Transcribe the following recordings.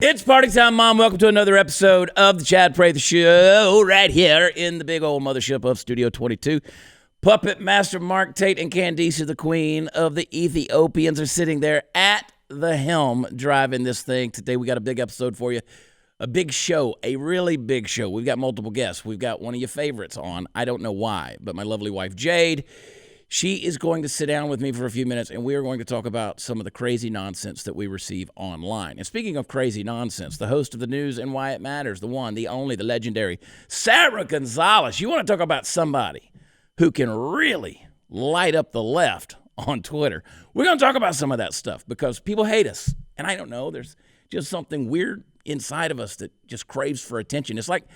It's party time, Mom. Welcome to another episode of the Chad Prather Show right here in the big old mothership of Studio 22. Puppet Master Mark Tate and Candice, the queen of the Ethiopians, are sitting there at the helm driving this thing. Today we got a big episode for you. A big show, a really big show. We've got multiple guests. We've got one of your favorites on. I don't know why, but my lovely wife, Jade. She is going to sit down with me for a few minutes, and we are going to talk about some of the crazy nonsense that we receive online. And speaking of crazy nonsense, the host of the news and why it matters, the one, the only, the legendary, Sarah Gonzalez. You want to talk about somebody who can really light up the left on Twitter. We're going to talk about some of that stuff because people hate us. And I don't know, there's just something weird inside of us that just craves for attention. It's like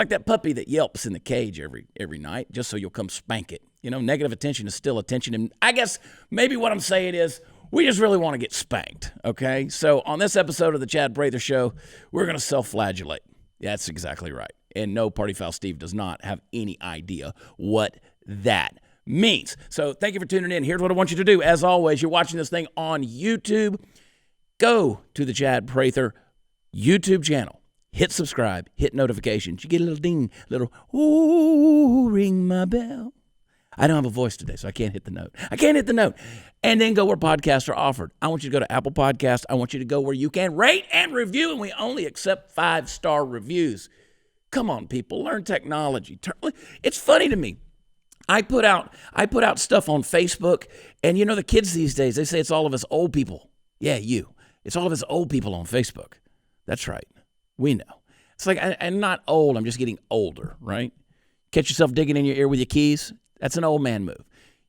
that puppy that yelps in the cage every night just so you'll come spank it. You know, negative attention is still attention. And I guess maybe what I'm saying is we just really want to get spanked, okay? So on this episode of the Chad Prather Show, we're going to self-flagellate. That's exactly right. And no, Party Foul Steve does not have any idea what that means. So thank you for tuning in. Here's what I want you to do. As always, you're watching this thing on YouTube. Go to the Chad Prather YouTube channel. Hit subscribe. Hit notifications. You get a little ding, little, ooh, ring my bell. I don't have a voice today, so I can't hit the note. And then go where podcasts are offered. I want you to go to Apple Podcasts. I want you to go where you can rate and review, and we only accept 5-star reviews. Come on, people. Learn technology. It's funny to me. I put out stuff on Facebook, and you know the kids these days, they say it's all of us old people. Yeah, you. It's all of us old people on Facebook. That's right. We know. It's like I'm not old. I'm just getting older, right? Catch yourself digging in your ear with your keys. That's an old man move.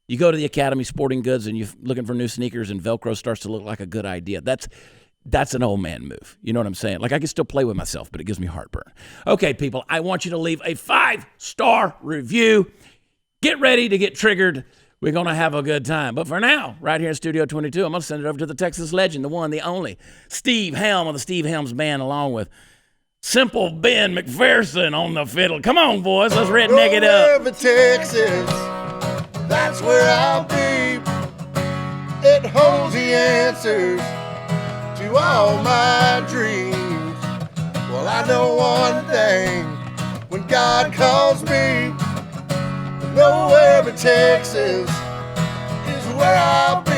You go to the Academy Sporting Goods and you're looking for new sneakers and Velcro starts to look like a good idea. That's an old man move. You know what I'm saying? Like I can still play with myself, but it gives me heartburn. Okay, people, I want you to leave a 5-star review. Get ready to get triggered. We're going to have a good time. But for now, right here in Studio 22, I'm going to send it over to the Texas legend, the one, the only, Steve Helm of the Steve Helms Band, along with Simple Ben McPherson on the fiddle. Come on, boys. Let's redneck it up. Texas, that's where I'll be. It holds the answers to all my dreams. Well, I know one thing. When God calls me, nowhere but Texas is where I'll be.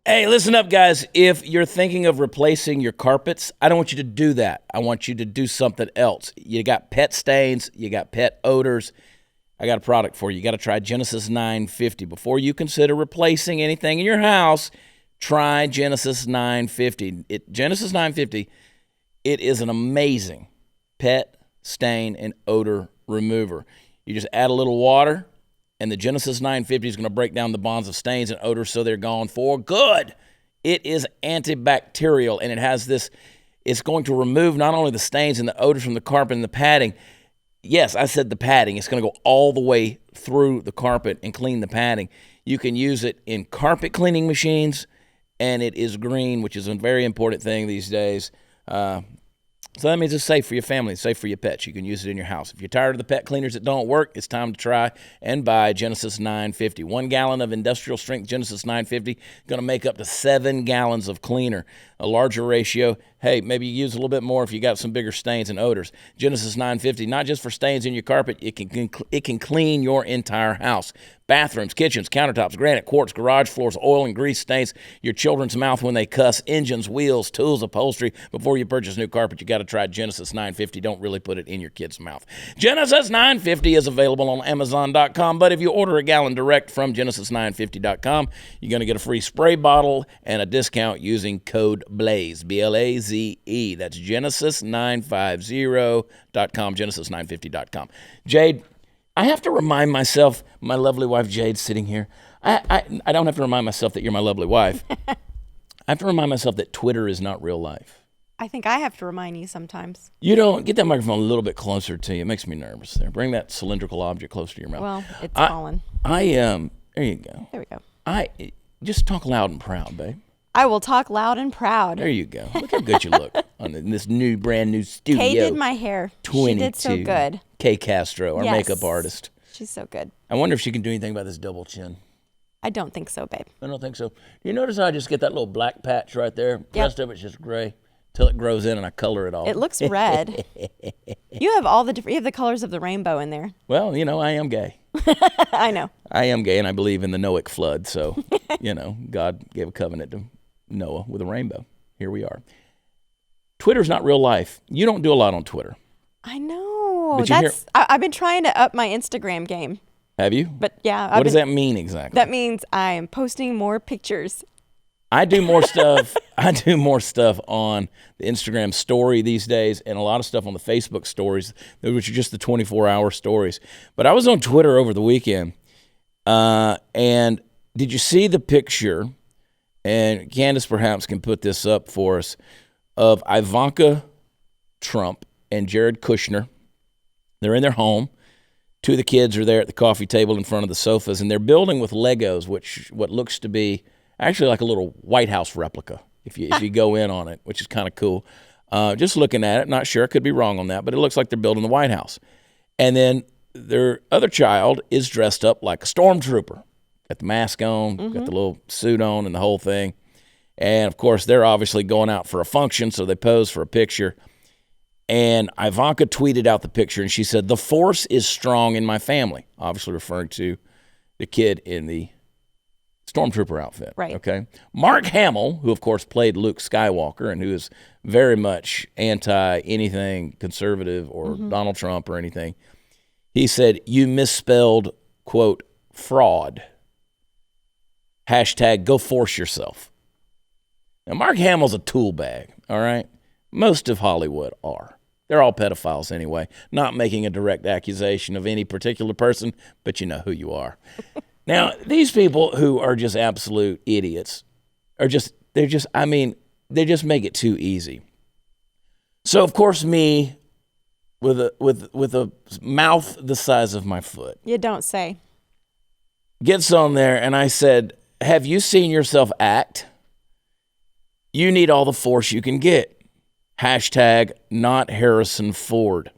Hey, listen up, guys. If you're thinking of replacing your carpets, I don't want you to do that. I want you to do something else. You got pet stains. You got pet odors. I got a product for you. You got to try Genesis 950. Before you consider replacing anything in your house, try Genesis 950. Genesis 950, it is an amazing pet stain and odor remover. You just add a little water, and the Genesis 950 is going to break down the bonds of stains and odors so they're gone for good. It is antibacterial, and it has this, it's going to remove not only the stains and the odors from the carpet and the padding. Yes, I said the padding. It's going to go all the way through the carpet and clean the padding. You can use it in carpet cleaning machines, and it is green, which is a very important thing these days. So that means it's safe for your family, it's safe for your pets. You can use it in your house. If you're tired of the pet cleaners that don't work, it's time to try and buy Genesis 950. 1 gallon of industrial strength Genesis 950 going to make up to 7 gallons of cleaner. A larger ratio. Hey, maybe you use a little bit more if you got some bigger stains and odors. Genesis 950, not just for stains in your carpet, it can clean your entire house. Bathrooms, kitchens, countertops, granite, quartz, garage floors, oil and grease stains your children's mouth when they cuss, engines, wheels, tools, upholstery. Before you purchase new carpet, you got to try Genesis 950. Don't really put it in your kid's mouth. Genesis 950 is available on Amazon.com, but if you order a gallon direct from Genesis950.com, you're going to get a free spray bottle and a discount using code BLAZE, B-L-A-Z-E. That's Genesis950.com, Genesis950.com. Jade, I have to remind myself, my lovely wife Jade's sitting here. I don't have to remind myself that you're my lovely wife. I have to remind myself that Twitter is not real life. I think I have to remind you sometimes. You don't get that microphone a little bit closer to you. It makes me nervous there. Bring that cylindrical object closer to your mouth. Well, it's fallen. There you go. There we go. Just talk loud and proud, babe. I will talk loud and proud. There you go. Look how good you look in this brand new studio. Kay did my hair. 22. She did so good. Kay Castro, our makeup artist. She's so good. I wonder if she can do anything about this double chin. I don't think so, babe. I don't think so. Do you notice how I just get that little black patch right there? The rest of it's just gray till it grows in and I color it all. It looks red. You have all the you have the colors of the rainbow in there. Well, I am gay. I know. I am gay, and I believe in the Noahic flood. So, God gave a covenant to Noah with a rainbow. Here we are. Twitter's not real life. You don't do a lot on Twitter. I know. But I've been trying to up my Instagram game. Have you? But yeah. What does that mean exactly? That means I am posting more pictures. I do more stuff. I do more stuff on the Instagram story these days, and a lot of stuff on the Facebook stories, which are just the 24-hour stories. But I was on Twitter over the weekend, and did you see the picture? And Candace perhaps can put this up for us of Ivanka Trump and Jared Kushner. They're in their home. Two of the kids are there at the coffee table in front of the sofas, and they're building with Legos, what looks to be actually like a little White House replica, if you go in on it, which is kind of cool. Just looking at it, not sure, could be wrong on that, but it looks like they're building the White House. And then their other child is dressed up like a stormtrooper. Got the mask on, got the little suit on and the whole thing. And, of course, they're obviously going out for a function, so they pose for a picture. And Ivanka tweeted out the picture, and she said, "The force is strong in my family," obviously referring to the kid in the stormtrooper outfit. Right. Okay. Mark Hamill, who, of course, played Luke Skywalker and who is very much anti-anything conservative or Donald Trump or anything, he said, "You misspelled, quote, fraud. Hashtag go force yourself." Now, Mark Hamill's a tool bag, all right? Most of Hollywood are. They're all pedophiles anyway. Not making a direct accusation of any particular person, but you know who you are. Now, these people who are just absolute idiots they just make it too easy. So, of course, me with a mouth the size of my foot. You don't say. Gets on there, and I said, "Have you seen yourself act? You need all the force you can get. Hashtag not Harrison Ford."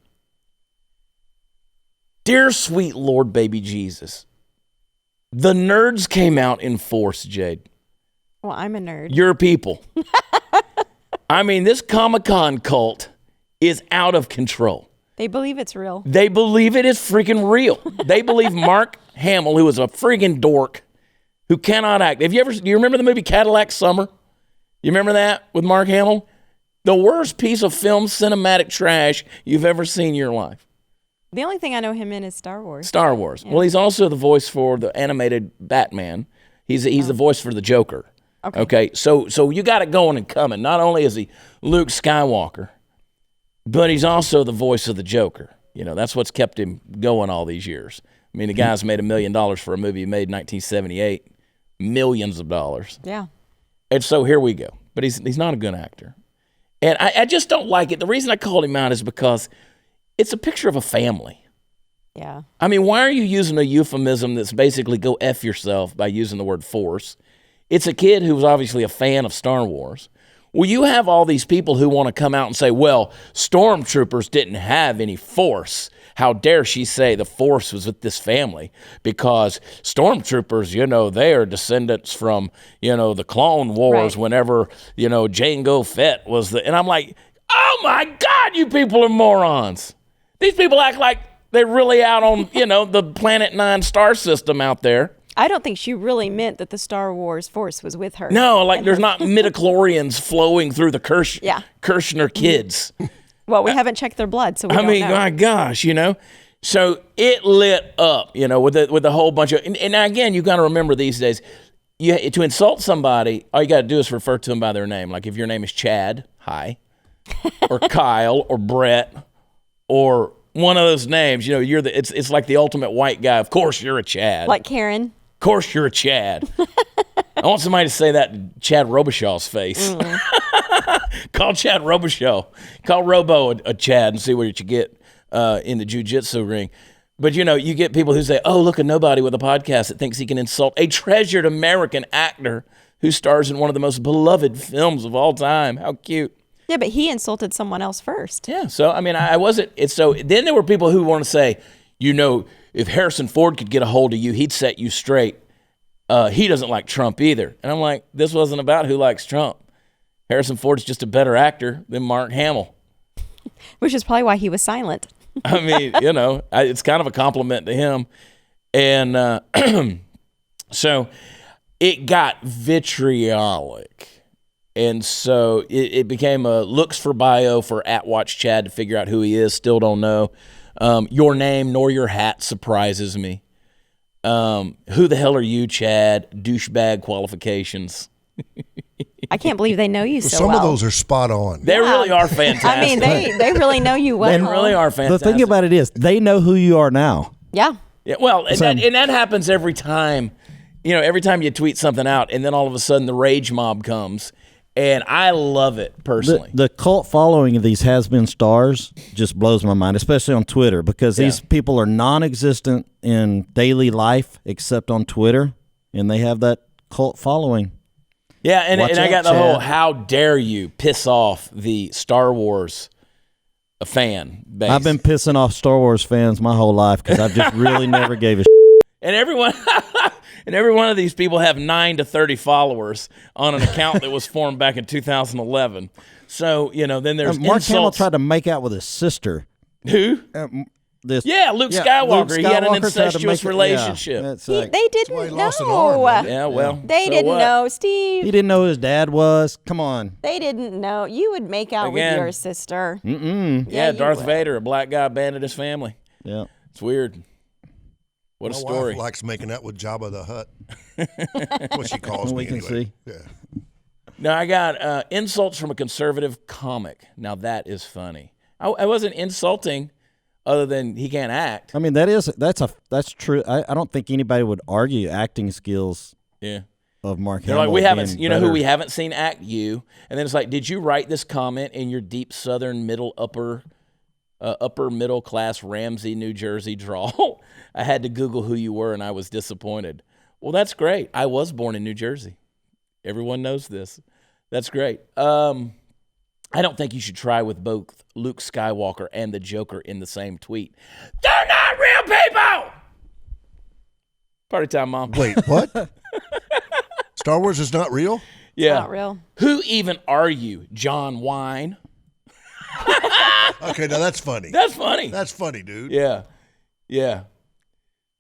Dear sweet Lord baby Jesus, the nerds came out in force, Jade. Well, I'm a nerd. Your people. I mean, this Comic-Con cult is out of control. They believe it's real. They believe it is freaking real. They believe Mark Hamill, who is a freaking dork, who cannot act. Do you remember the movie Cadillac Summer? You remember that with Mark Hamill? The worst piece of film cinematic trash you've ever seen in your life. The only thing I know him in is Star Wars. Star Wars. Yeah. Well, he's also the voice for the animated Batman. He's the voice for the Joker. Okay. So you got it going and coming. Not only is he Luke Skywalker, but he's also the voice of the Joker. That's what's kept him going all these years. I mean, the guy's made $1 million for a movie he made in 1978. Millions of dollars. Yeah. And so here we go. But he's not a good actor. And I just don't like it. The reason I called him out is because it's a picture of a family. Yeah. I mean, why are you using a euphemism that's basically go F yourself by using the word force? It's a kid who was obviously a fan of Star Wars. Well, you have all these people who want to come out and say, well, stormtroopers didn't have any force. How dare she say the force was with this family? Because stormtroopers, they are descendants from, the Clone Wars, right. Whenever, Jango Fett was and I'm like, oh my God, you people are morons. These people act like they're really out on, the Planet 9 star system out there. I don't think she really meant that the Star Wars force was with her. No, like there's not midichlorians flowing through the Kirshner kids. Well, we haven't checked their blood, so we don't know. My gosh, So it lit up, with a whole bunch of, and again, you got to remember these days, to insult somebody, all you got to do is refer to them by their name. Like if your name is Chad, hi, or Kyle, or Brett, or one of those names, it's like the ultimate white guy. Of course you're a Chad. Like Karen. Of course you're a Chad. I want somebody to say that in Chad Robichaux's face. Call Chad Robichaud. Call Robo a Chad and see what you get in the jiu-jitsu ring. But, you get people who say, oh, look, a nobody with a podcast that thinks he can insult a treasured American actor who stars in one of the most beloved films of all time. How cute. Yeah, but he insulted someone else first. Yeah, so, I wasn't. So then there were people who want to say, if Harrison Ford could get a hold of you, he'd set you straight. He doesn't like Trump either. And I'm like, this wasn't about who likes Trump. Harrison Ford's just a better actor than Mark Hamill. Which is probably why he was silent. I mean, it's kind of a compliment to him. And so it got vitriolic. And so it became a looks for bio for @WatchChad to figure out who he is. Still don't know. Your name nor your hat surprises me. Who the hell are you, Chad? Douchebag qualifications. I can't believe they know you so well. Some of those are spot on. They really are fantastic. I mean, they really know you well. They really are fantastic. The thing about it is, they know who you are now. Yeah. Yeah, well, and that happens every time. Every time you tweet something out, and then all of a sudden the rage mob comes, and I love it personally. The cult following of these has-been stars just blows my mind, especially on Twitter, because these people are non-existent in daily life except on Twitter, and they have that cult following. Yeah, and Watch I out, got the whole Chad. how dare you piss off the Star Wars fan base. I've been pissing off Star Wars fans my whole life because I've just really never gave a And every one of these people have 9 to 30 followers on an account that was formed back in 2011. So, then there's Mark Hamill insults. tried to make out with his sister. Who? Yeah, Luke Skywalker. Luke he had an Skywalker tried to incestuous make it- relationship. Yeah, it's They like, why he didn't lost an know. arm, wasn't it? Yeah, well. They so didn't what? know, Steve. he didn't know who his dad was. Come on. They didn't know. You would make out Again. with your sister. Yeah, you Darth would. Vader, a black guy abandoned his family. Yeah. It's weird. What a My story. wife likes making out with Jabba the Hutt. That's what she calls We me can anyway. see. Yeah. Now, I got insults from a conservative comic. Now, that is funny. I wasn't insulting other than he can't act. I mean, that's true. I don't think anybody would argue acting skills Yeah. of Mark They're Hamill. like, we haven't, being you know who better. we haven't seen act? You. And then it's like, did you write this comment in your deep southern upper middle class Ramsey, New Jersey drawl? I had to Google who you were and I was disappointed. Well, that's great. I was born in New Jersey. Everyone knows this. That's great. I don't think you should try with both Luke Skywalker and the Joker in the same tweet. They're not real people! Party time, Mom. Wait, what? Star Wars is not real? Yeah. Not real. Who even are you, John Wine? Okay, now that's funny. That's funny. That's funny, dude. Yeah. Yeah.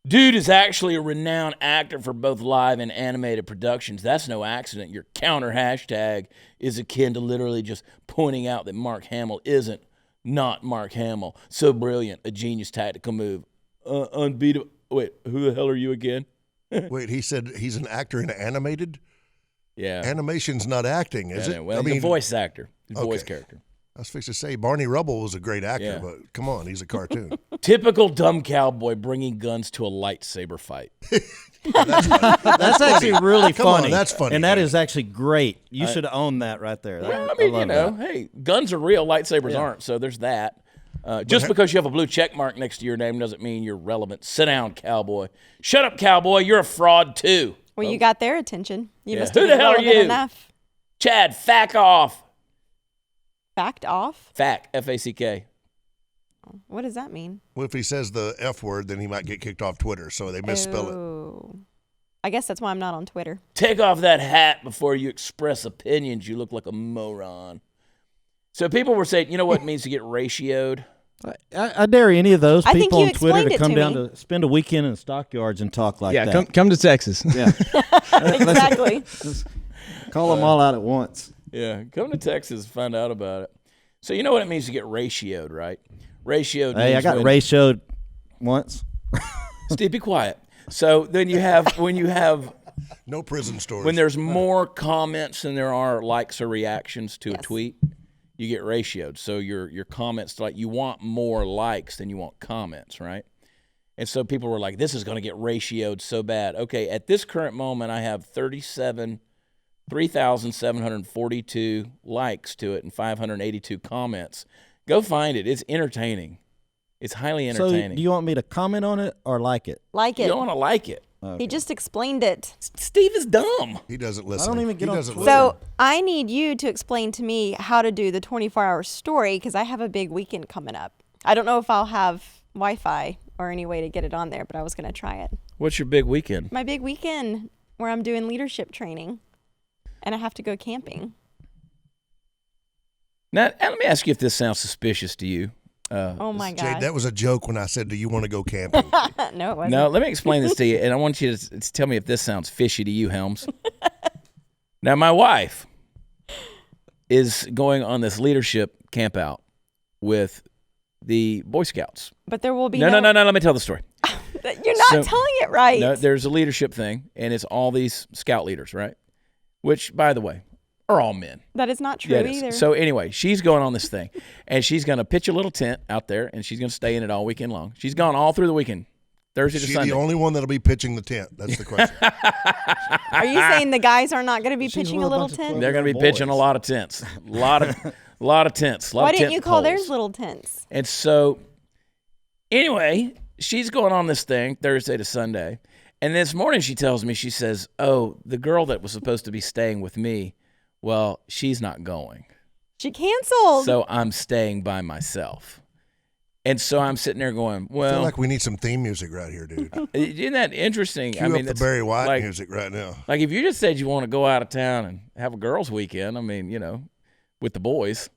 Dude is actually a renowned actor for both live and animated productions. That's no accident. Your counter hashtag is akin to literally just pointing out that Mark Hamill isn't not Mark Hamill. So brilliant, a genius tactical move. Unbeatable. Wait, who the hell are you again? Wait, he said he's an actor in animated? Yeah. Animation's not acting, is it? Well, he's a voice actor. He's a voice Okay. character. I was fixing to say Barney Rubble was a great actor, Yeah. but come on, he's a cartoon. Typical dumb cowboy bringing guns to a lightsaber fight. That's actually really Come on, funny. that's funny, And that man. is actually great. You should own that right there. Well, I mean, love that. hey, guns are real, lightsabers aren't, so there's that. Just because you have a blue check mark next to your name doesn't mean you're relevant. Sit down, cowboy. Shut up, cowboy. You're a fraud, too. Well, you got their attention. You Yeah. must Who have the been hell are relevant you? enough. Chad, fack off. Backed off? Fack, F-A-C-K. What does that mean? Well, if he says the F word, then he might get kicked off Twitter, so they misspell it. Oh. I guess that's why I'm not on Twitter. Take off that hat before you express opinions. You look like a moron. So people were saying, you know what it means to get ratioed? I dare any of those I think people you on Twitter explained to it come to down me. to spend a weekend in stockyards and talk like Yeah, that. come to Texas. Yeah. Exactly. Call them all out at once. Yeah, come to Texas and find out about it. So you know what it means to get ratioed, right? Ratioed Hey, I means got when- ratioed once. Steve, be quiet. So then you have No prison stories. when there's more comments than there are likes or reactions to a tweet, you get ratioed. So your comments, like, you want more likes than you want comments, right? And so people were like, this is going to get ratioed so bad. Okay, at this current moment, I have 3,742 likes to it and 582 comments. Go find it. It's entertaining. It's highly So entertaining. do you want me to comment on it or like it? Like You it. don't want to like it. He just explained it. Steve is dumb. He doesn't listen. I don't even get he on doesn't Twitter. So I need you to explain to me how to do the 24-hour story because I have a big weekend coming up. I don't know if I'll have Wi-Fi or any way to get it on there, but I was going to try it. What's your big weekend? My big weekend where I'm doing leadership training and I have to go camping. Now, let me ask you if this sounds suspicious to you. Oh my Jade, God. that was a joke when I said, "Do you want to go camping?" No, it wasn't. No, let me explain this to you, and I want you to tell me if this sounds fishy to you, Helms. Now, my wife is going on this leadership camp out with the Boy Scouts. But there will be No. Let me tell the story. You're not telling it right. No, there's a leadership thing, and it's all these scout leaders, right? Which, by the way, are all men. That is not true Yeah, it is. either. So anyway, she's going on this thing, and she's going to pitch a little tent out there, and she's going to stay in it all weekend long. She's gone all through the weekend, Thursday to She's Sunday. the only one that'll be pitching the tent. That's the question. Are you saying the guys are not going to be She's pitching with a a little bunch of tent? They're going to be Boys. pitching a lot of tents, a lot of tents. Why didn't tent you call poles. theirs little tents? And so, anyway, she's going on this thing Thursday to Sunday. And this morning she tells me, she says, oh, the girl that was supposed to be staying with me, well, she's not going. She canceled. So I'm staying by myself. And so I'm sitting there going, I feel well, like we need some theme music right here, dude. isn't that interesting? Cue up the it's Barry White like, music right now. like if you just said you want to go out of town and have a girls' weekend, I mean, with the boys.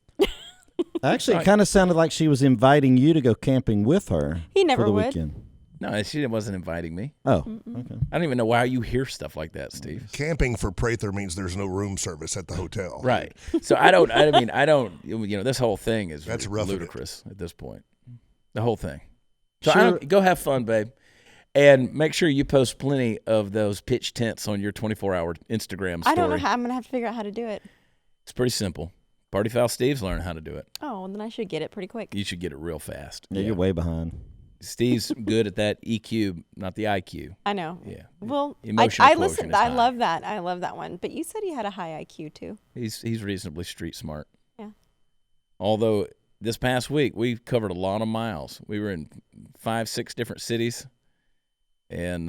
Actually, it kind of sounded like she was inviting you to go camping with her. He never for the would. weekend. No, she wasn't inviting me. Oh, okay. I don't even know why you hear stuff like that, Steve. Camping for Prather means there's no room service at the hotel. Right. So I don't, this whole thing is That's roughing it. ludicrous at this point. The whole thing. So Sure. go have fun, babe. And make sure you post plenty of those pitch tents on your 24-hour Instagram story. I don't know how. I'm going to have to figure out how to do it. It's pretty simple. Party Foul Steve's learning how to do it. Oh, well, then I should get it pretty quick. You should get it real fast. Yeah, you're way behind. Steve's good at that EQ, not the IQ. I know. Yeah. Well, Emotional I quotient listened. is I high. love that. I love that one. But you said he had a high IQ too. He's reasonably street smart. Yeah. Although this past week we covered a lot of miles. We were in 5-6 different cities, and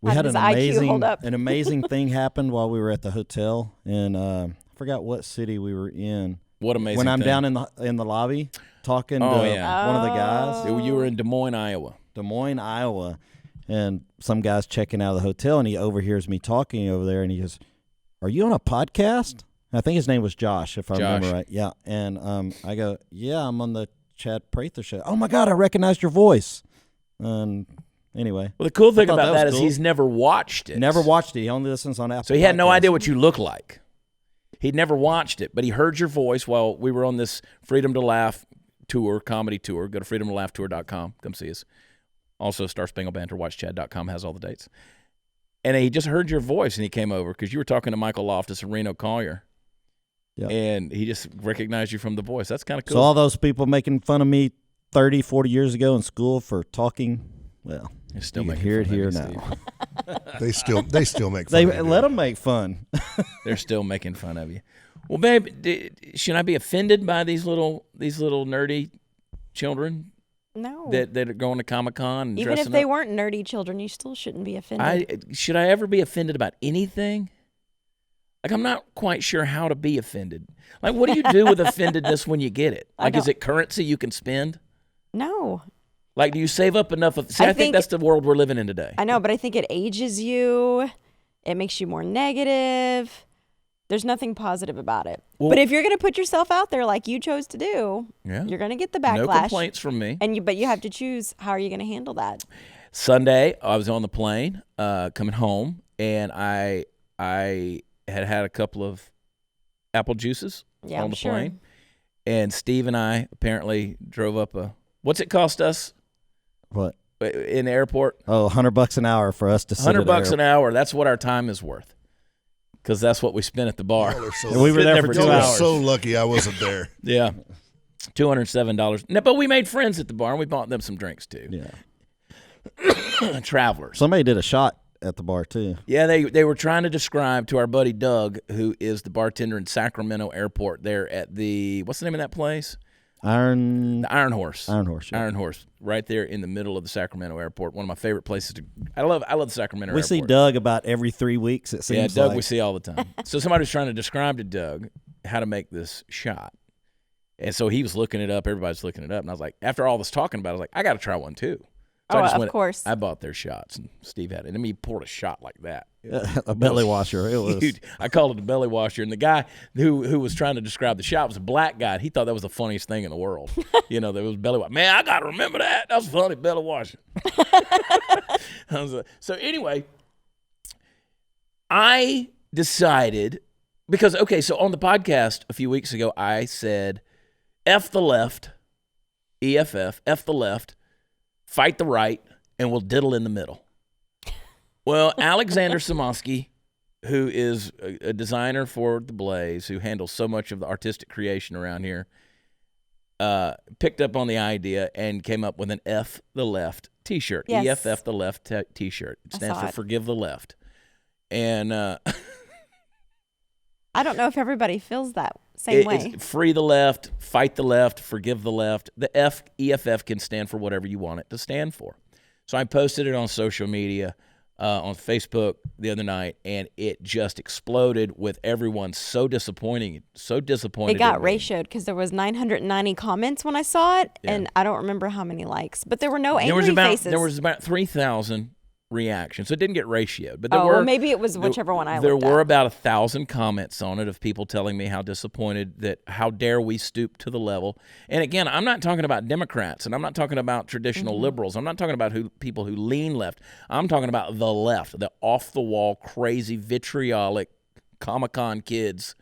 We How had does an IQ hold up? amazing thing happen while we were at the hotel, and I forgot what city we were in. what amazing! When I'm thing. down in the lobby talking Oh, to yeah. one of the guys, You were in Des Moines, Iowa. Des Moines, Iowa, and some guy's checking out of the hotel, and he overhears me talking over there, and he goes, "Are you on a podcast?" I think his name was Josh, if I remember Josh. right. Yeah, and I go, "Yeah, I'm on the Chad Prather Show." Oh my God, I recognized your voice. And anyway, Well, the cool thing thought about that that was is cool. he's never watched it. never watched it. He only listens on Apple. So he had no Podcasts. idea what you look like. He'd never watched it, but he heard your voice while we were on this Freedom to Laugh tour, comedy tour. Go to freedomtolaughtour.com. Come see us. Also, Star Spangled Banter, watchchad.com has all the dates. And he just heard your voice, and he came over because you were talking to Michael Loftus and Reno Collier. Yep. And he just recognized you from the voice. That's kind of cool. So all those people making fun of me 30, 40 years ago in school for talking, well, You're still you can making hear it fun here of me, now. Steve. They still make fun They of you, let dude. them make fun. They're still making fun of you. Well, babe, should I be offended by these little nerdy children No. that are going to Comic-Con and Even if dressing they up? weren't nerdy children, you still shouldn't be offended. Should I ever be offended about anything? Like, I'm not quite sure how to be offended. Like, what do you do with offendedness when you get it? I Like, is don't- it currency you can spend? No. Like, do you save up enough of? See, I I think think- that's the world we're living in today. I know, but I think it ages you. It makes you more negative. There's nothing positive about it. Well- but if you're going to put yourself out there like you chose to do, Yeah. you're going to get the backlash. No complaints from me. But you have to choose how are you going to handle that. Sunday, I was on the plane coming home, and I had a couple of apple juices Yeah, on I'm the sure. plane. And Steve and I apparently drove up what's it cost us What? in the airport? Oh, $100 an hour for us to sit $100 an hour. That's what our time is worth. Because that's what we spent at the bar. Y'all are so And we were Sitting there for for 2 Y'all are hours. so lucky I wasn't there. Yeah. $207. No, but we made friends at the bar, and we bought them some drinks, too. Yeah. Travelers. Somebody did a shot at the bar too. Yeah, they were trying to describe to our buddy Doug, who is the bartender in Sacramento Airport there at the, what's the name of that place? Iron Horse. Iron Horse. Yeah. Iron Horse, right there in the middle of the Sacramento airport. One of my favorite places to. I love the Sacramento We airport. see Doug about every 3 weeks. It seems. Yeah, Doug like. we see all the time. So somebody was trying to describe to Doug how to make this shot, and so he was looking it up. Everybody's looking it up, and I was like, after all this talking about it, I was like, I got to try one too. So of course. I bought their shots, and Steve had it. And I mean, he poured a shot like that. A belly washer. It was. Huge. I called it a belly washer, and the guy who was trying to describe the shot was a black guy. He thought that was the funniest thing in the world. There was belly washer. Man, I got to remember that. That was funny, belly washer. So anyway, I decided because so on the podcast a few weeks ago, I said, "F the left, EFF, F the left." Fight the right, and we'll diddle in the middle. Well, Alexander Samosky, who is a designer for the Blaze, who handles so much of the artistic creation around here, picked up on the idea and came up with an F the Left T-shirt. Yes. EFF the Left T-shirt. It stands for it. Forgive the Left. And I don't know if everybody feels that same way. It's free the left, fight the left, forgive the left. The EFF can stand for whatever you want it to stand for. So I posted it on social media, on Facebook the other night, and it just exploded with everyone so disappointed. It got ratioed because there was 990 comments when I saw it, and I don't remember how many likes. But there were no angry faces. There was about 3,000 reactions, so it didn't get ratioed. But well, maybe it was whichever one I looked at. There were about 1,000 comments on it of people telling me how disappointed that how dare we stoop to the level. And again, I'm not talking about Democrats, and I'm not talking about traditional liberals. I'm not talking about people who lean left. I'm talking about the left, the off-the-wall, crazy, vitriolic Comic-Con kids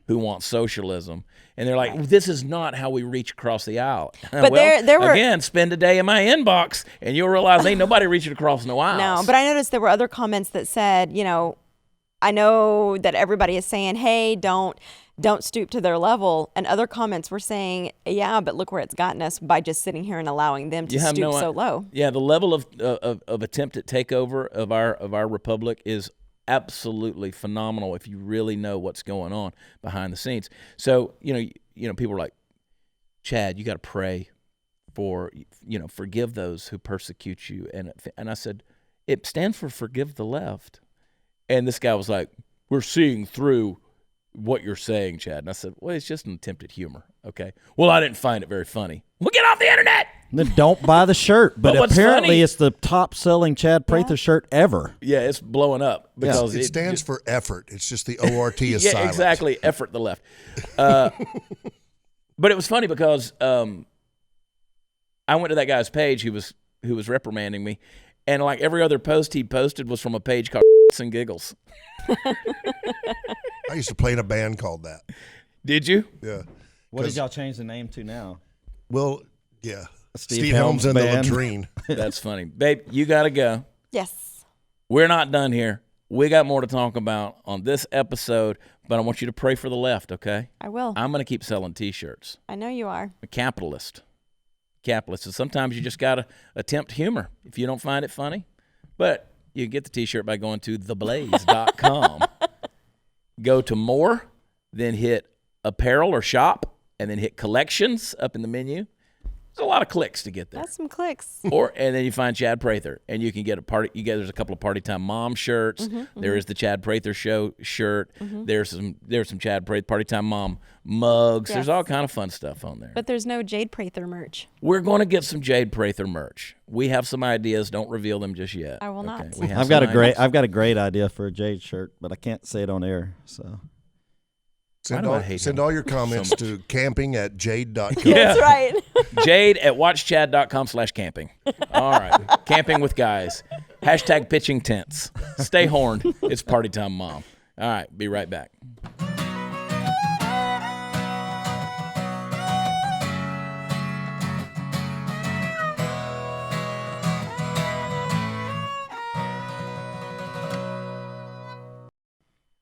who want socialism. And they're like, this is not how we reach across the aisle. But there were... Again, spend a day in my inbox, and you'll realize ain't nobody reaching across no aisles. No, but I noticed there were other comments that said, I know that everybody is saying, hey, don't stoop to their level. And other comments were saying, yeah, but look where it's gotten us by just sitting here and allowing them to stoop so low. Yeah, the level of attempt at takeover of our republic is absolutely phenomenal if you really know what's going on behind the scenes. So, people are like, Chad, you got to pray for, forgive those who persecute you. And I said, it stands for forgive the left. And this guy was like, we're seeing through what you're saying, Chad. And I said, well, it's just an attempt at humor. Okay. Well, I didn't find it very funny. Well, get off the internet. Then don't buy the shirt. But apparently funny, it's the top-selling Chad Prather shirt ever. Yeah, it's blowing up because it stands for effort. It's just the ORT is silent. Yeah, exactly. Effort the left. But it was funny because I went to that guy's page who was reprimanding me, and like every other post he posted was from a page called and Giggles. I used to play in a band called that. Did you? Yeah. What did y'all change the name to now? Well, yeah. Steve Helms and Band. the Latrine. That's funny. Babe, you got to go. Yes. We're not done here. We got more to talk about on this episode, but I want you to pray for the left, okay? I will. I'm going to keep selling T-shirts. I know you are. I'm a capitalist. And sometimes you just got to attempt humor if you don't find it funny. But you can get the T-shirt by going to theblaze.com. Go to more, then hit apparel or shop, and then hit collections up in the menu. There's a lot of clicks to get there. That's some clicks. And then you find Chad Prather, and you can get there's a couple of Party Time Mom shirts. There is the Chad Prather Show shirt. There's some Chad Prather Party Time Mom mugs. Yes. There's all kind of fun stuff on there. But there's no Jade Prather merch. We're going to get some Jade Prather merch. We have some ideas. Don't reveal them just yet. I will not. We have I've some got ideas. a great idea for a Jade shirt, but I can't say it on air. So Send all your comments to camping@jade.com. Yeah. That's right. Jade at watchchad.com/camping. All right. Camping with guys. # pitching tents. Stay horned. It's Party Time Mom. All right. Be right back.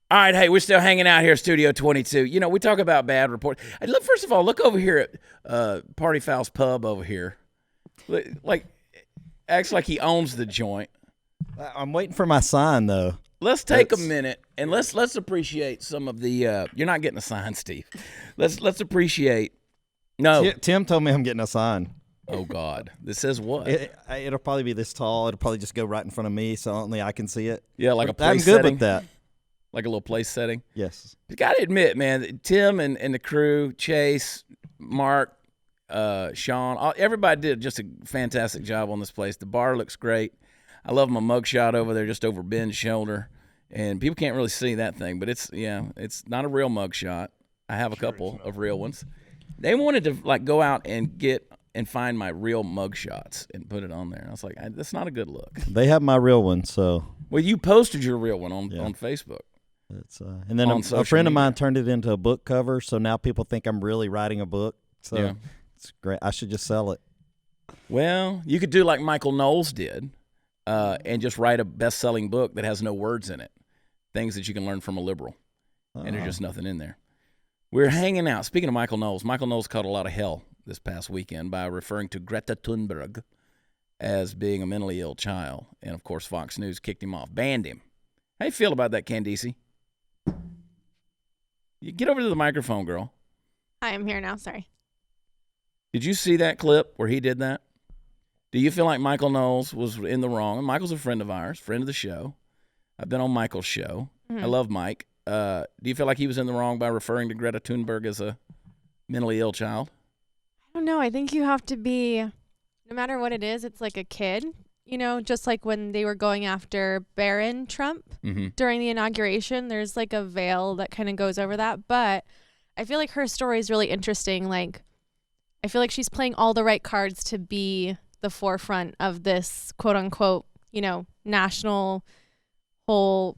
All right, hey, we're still hanging out here at Studio 22. We talk about bad reports. Hey, look, first of all, look over here at Party Foul's Pub over here. Like, acts like he owns the joint. I'm waiting for my sign, though. Let's take a minute and let's appreciate some of the. You're not getting a sign, Steve. Let's appreciate No. Tim told me I'm getting a sign. Oh, God. This says what? It'll probably be this tall. It'll probably just go right in front of me, so only I can see it. Yeah, like a I'm place good setting. with that. Like a little place setting. Yes. You got to admit, man, Tim and the crew, Chase, Mark, Sean, everybody did just a fantastic job on this place. The bar looks great. I love my mugshot over there, just over Ben's shoulder. And people can't really see that thing, but it's not a real mugshot. I have a couple of real ones. They wanted to like go out and get and find my real mugshots and put it on there. I was like, that's not a good look. They have my real one, so. Well, you posted your real one on Facebook. It's and then a friend of mine turned it into a book cover, so now people think I'm really writing a book. So it's great. I should just sell it. Well, you could do like Michael Knowles did, and just write a best-selling book that has no words in it, things that you can learn from a liberal, and there's just nothing in there. We're hanging out. Speaking of Michael Knowles caught a lot of hell this past weekend by referring to Greta Thunberg as being a mentally ill child, and of course Fox News kicked him off, banned him. How you feel about that, Candice? You get over to the microphone, girl. I am here now. Sorry. Did you see that clip where he did that? Do you feel like Michael Knowles was in the wrong? And Michael's a friend of ours, friend of the show. I've been on Michael's show. Mm-hmm. I love Mike. Do you feel like he was in the wrong by referring to Greta Thunberg as a mentally ill child? I don't know. I think you have to be, no matter what it is, it's like a kid. You know, just like when they were going after Barron Trump during the inauguration, there's like a veil that kind of goes over that. But I feel like her story is really interesting. Like, I feel like she's playing all the right cards to be the forefront of this quote unquote, you know, national whole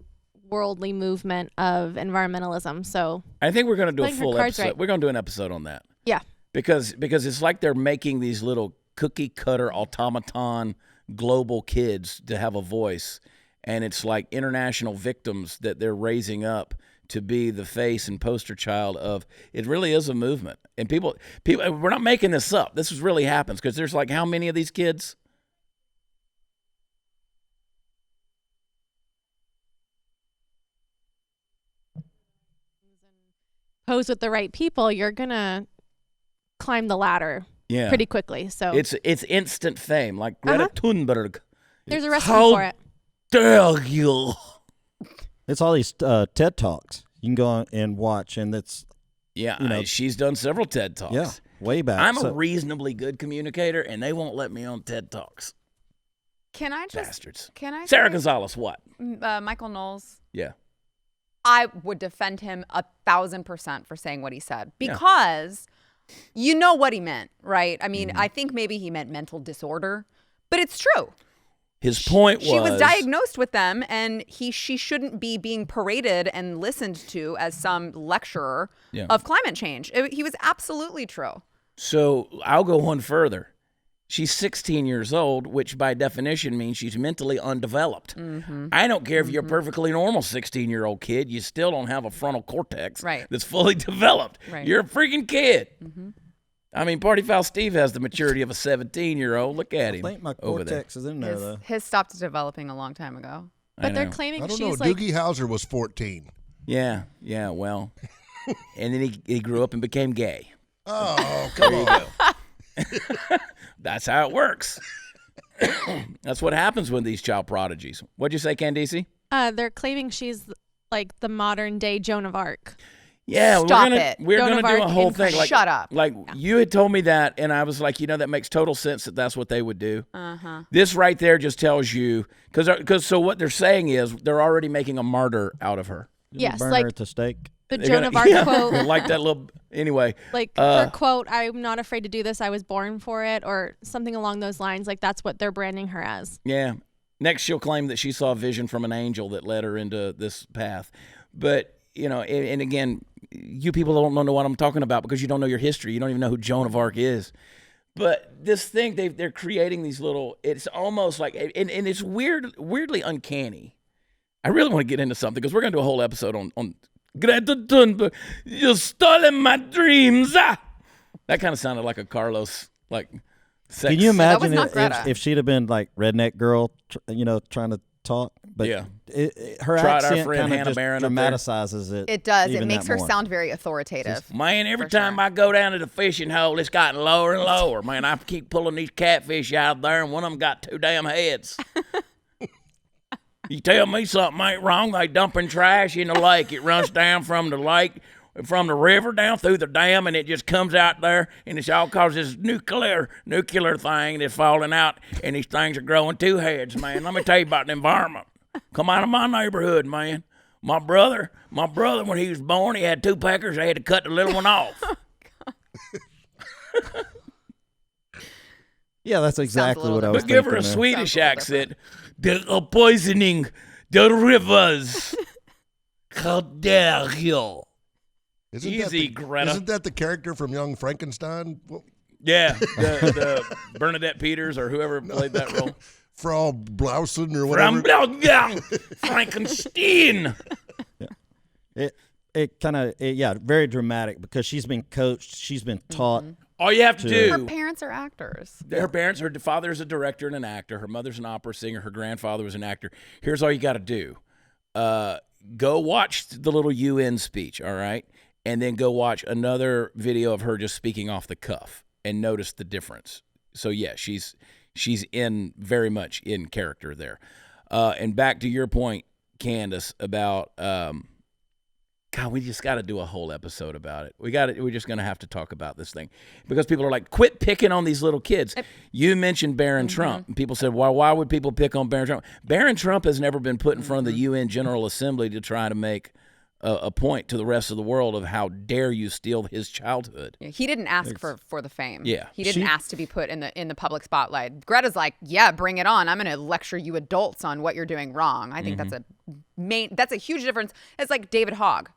worldly movement of environmentalism. So I think we're going to do a full episode. Right. We're going to do an episode on that. Yeah. Because it's like they're making these little cookie cutter automaton global kids to have a voice, and it's like international victims that they're raising up to be the face and poster child of. It really is a movement, and people we're not making this up. This is really happens because there's like how many of these kids? Pose with the right people, you're gonna climb the ladder pretty quickly. So it's instant fame, like Greta Thunberg. There's a recipe for it. Dare you? It's all these TED Talks. You can go on and watch, and that's she's done several TED Talks. Yeah, way back. I'm a reasonably good communicator, and they won't let me on TED Talks. Can I just bastards? Can I? Sarah Gonzalez, what? Michael Knowles. Yeah. I would defend him 1,000% for saying what he said because you know what he meant, right? I mean, I think maybe he meant mental disorder, but it's true. His point was she was diagnosed with them, and she shouldn't be being paraded and listened to as some lecturer of climate change. He was absolutely true. So I'll go one further. She's 16 years old, which by definition means she's mentally undeveloped. I don't care if you're a perfectly normal 16-year-old kid. You still don't have a frontal cortex that's fully developed. Right. You're a freaking kid. I mean, Party Foul Steve has the maturity of a 17-year-old. Look at him. I think my over there. cortex is in there, though. His stopped developing a long time ago. But they're claiming I don't she's know. like Doogie Howser was 14. Yeah, well. And then he grew up and became gay. Oh, come on. That's how it works. That's what happens with these child prodigies. What'd you say, Candice? they're claiming she's like the modern day Joan of Arc. Yeah, Stop we're Joan gonna of do a Arc whole and thing. Like, shut up. Like you had told me that, and I was like, that makes total sense that that's what they would do. This right there just tells you because so what they're saying is they're already making a martyr out of her. Yes, burn like her at the stake. the Joan of Arc quote. Like that little. Anyway, like her quote, "I'm not afraid to do this. I was born for it," or something along those lines. Like that's what they're branding her as. Yeah. Next, she'll claim that she saw a vision from an angel that led her into this path. But and again, you people don't know what I'm talking about because you don't know your history. You don't even know who Joan of Arc is. But this thing, they're creating these little. It's almost like, and it's weirdly uncanny. I really want to get into something because we're going to do a whole episode on Greta Thunberg. You've stolen my dreams. That kind of sounded like a Carlos sex. Can you imagine not Greta. if she'd have been like redneck girl, trying to talk, but Yeah. her Tried our accent friend kind of Hannah just Barron up there. dramatizes it. It does. It even makes that her more. sound very authoritative. Man, every For time sure. I go down to the fishing hole, it's gotten lower and lower. Man, I keep pulling these catfish out there, and one of them got 2 damn heads. You tell me something ain't wrong, they dumping trash in the lake. It runs down from the lake, from the river down through the dam, and it just comes out there, and it's all cause this nuclear thing that's falling out, and these things are growing 2 heads, man. Let me tell you about the environment. Come out of my neighborhood, man. My brother, when he was born, he had 2 peckers. They had to cut the little one off. Yeah, that's exactly what I was But give her a thinking there. Swedish Sounds a little accent. They are poisoning the rivers. How dare you? Easy, Greta. Isn't that the character from Young Frankenstein? Well, Yeah, the Bernadette Peters or whoever played that role. Frau Blausen or whatever. From Young Frankenstein. It kind of very dramatic because she's been coached, she's been taught. All you have to do. Her parents are actors. Her parents, her father's a director and an actor. Her mother's an opera singer. Her grandfather was an actor. Here's all you got to do. Go watch the little UN speech, all right? And then go watch another video of her just speaking off the cuff and notice the difference. So, yeah, she's very much in character there. And back to your point, Candace, about God, we just got to do a whole episode about it. We're just going to have to talk about this thing because people are like, quit picking on these little kids. You mentioned Barron Trump, and people said, why would people pick on Barron Trump? Barron Trump has never been put in front of the UN General Assembly to try to make a point to the rest of the world of how dare you steal his childhood. Yeah, he didn't ask for the fame. Yeah. He didn't ask to be put in the public spotlight. Greta's like, yeah, bring it on. I'm going to lecture you adults on what you're doing wrong. I think that's a huge difference. It's like David Hogg.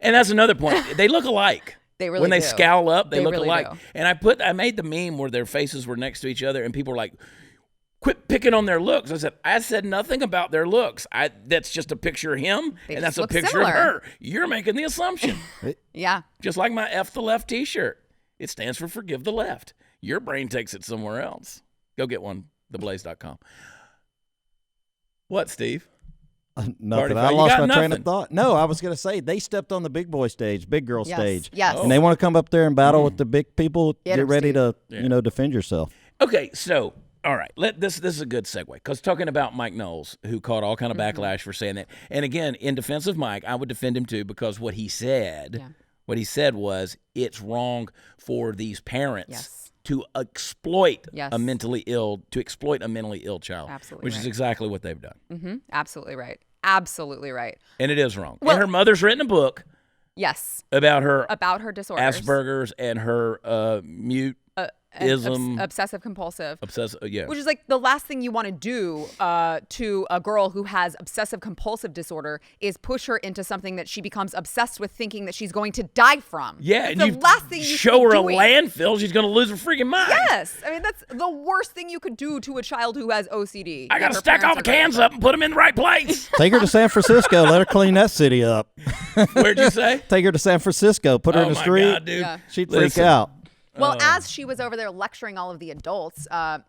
And that's another point. They look alike. They really when they do. scowl up, they look really alike. do. And I made the meme where their faces were next to each other, and people were like, quit picking on their looks. I said nothing about their looks. That's just a picture of him, They and just that's a look picture similar. of her. You're making the assumption. Yeah. Just like my F the Left t-shirt. It stands for Forgive the Left. Your brain takes it somewhere else. Go get one, theblaze.com. What, Steve? Nothing. Party I foul. You lost got my train nothing. of thought. No, I was going to say they stepped on the big boy stage, big girl Yes. stage. Yes. And they want to come up there and battle with the big people. Get Get 'em, ready Steve. to, defend yourself. Okay, so all right, this is a good segue because talking about Mike Knowles, who caught all kind of backlash for saying that, and again, in defense of Mike, I would defend him too because what he said was it's wrong for these parents to exploit a mentally ill child, Absolutely which is right. exactly what they've done, Mm-hmm. Absolutely right. Absolutely right. and it is wrong. Well- and her mother's written a book Yes. about her About her disorders. Asperger's and her mutism, Obsessive compulsive. yeah. Which is like the last thing you want to do to a girl who has obsessive compulsive disorder is push her into something that she becomes obsessed with, thinking that she's going to die from. Yeah, It's and the you last thing you show should her be a doing. landfill, she's going to lose her freaking mind. Yes, I mean that's the worst thing you could do to a child who has OCD. I got to Her stack all parents the are cans gonna- up and put them in the right place. Take her to San Francisco. Let her clean that city up. Where'd you say? Take her to San Francisco. Put her Oh in the my street. God, dude. Yeah. She'd freak Listen. out. Well, as she was over there lecturing all of the adults,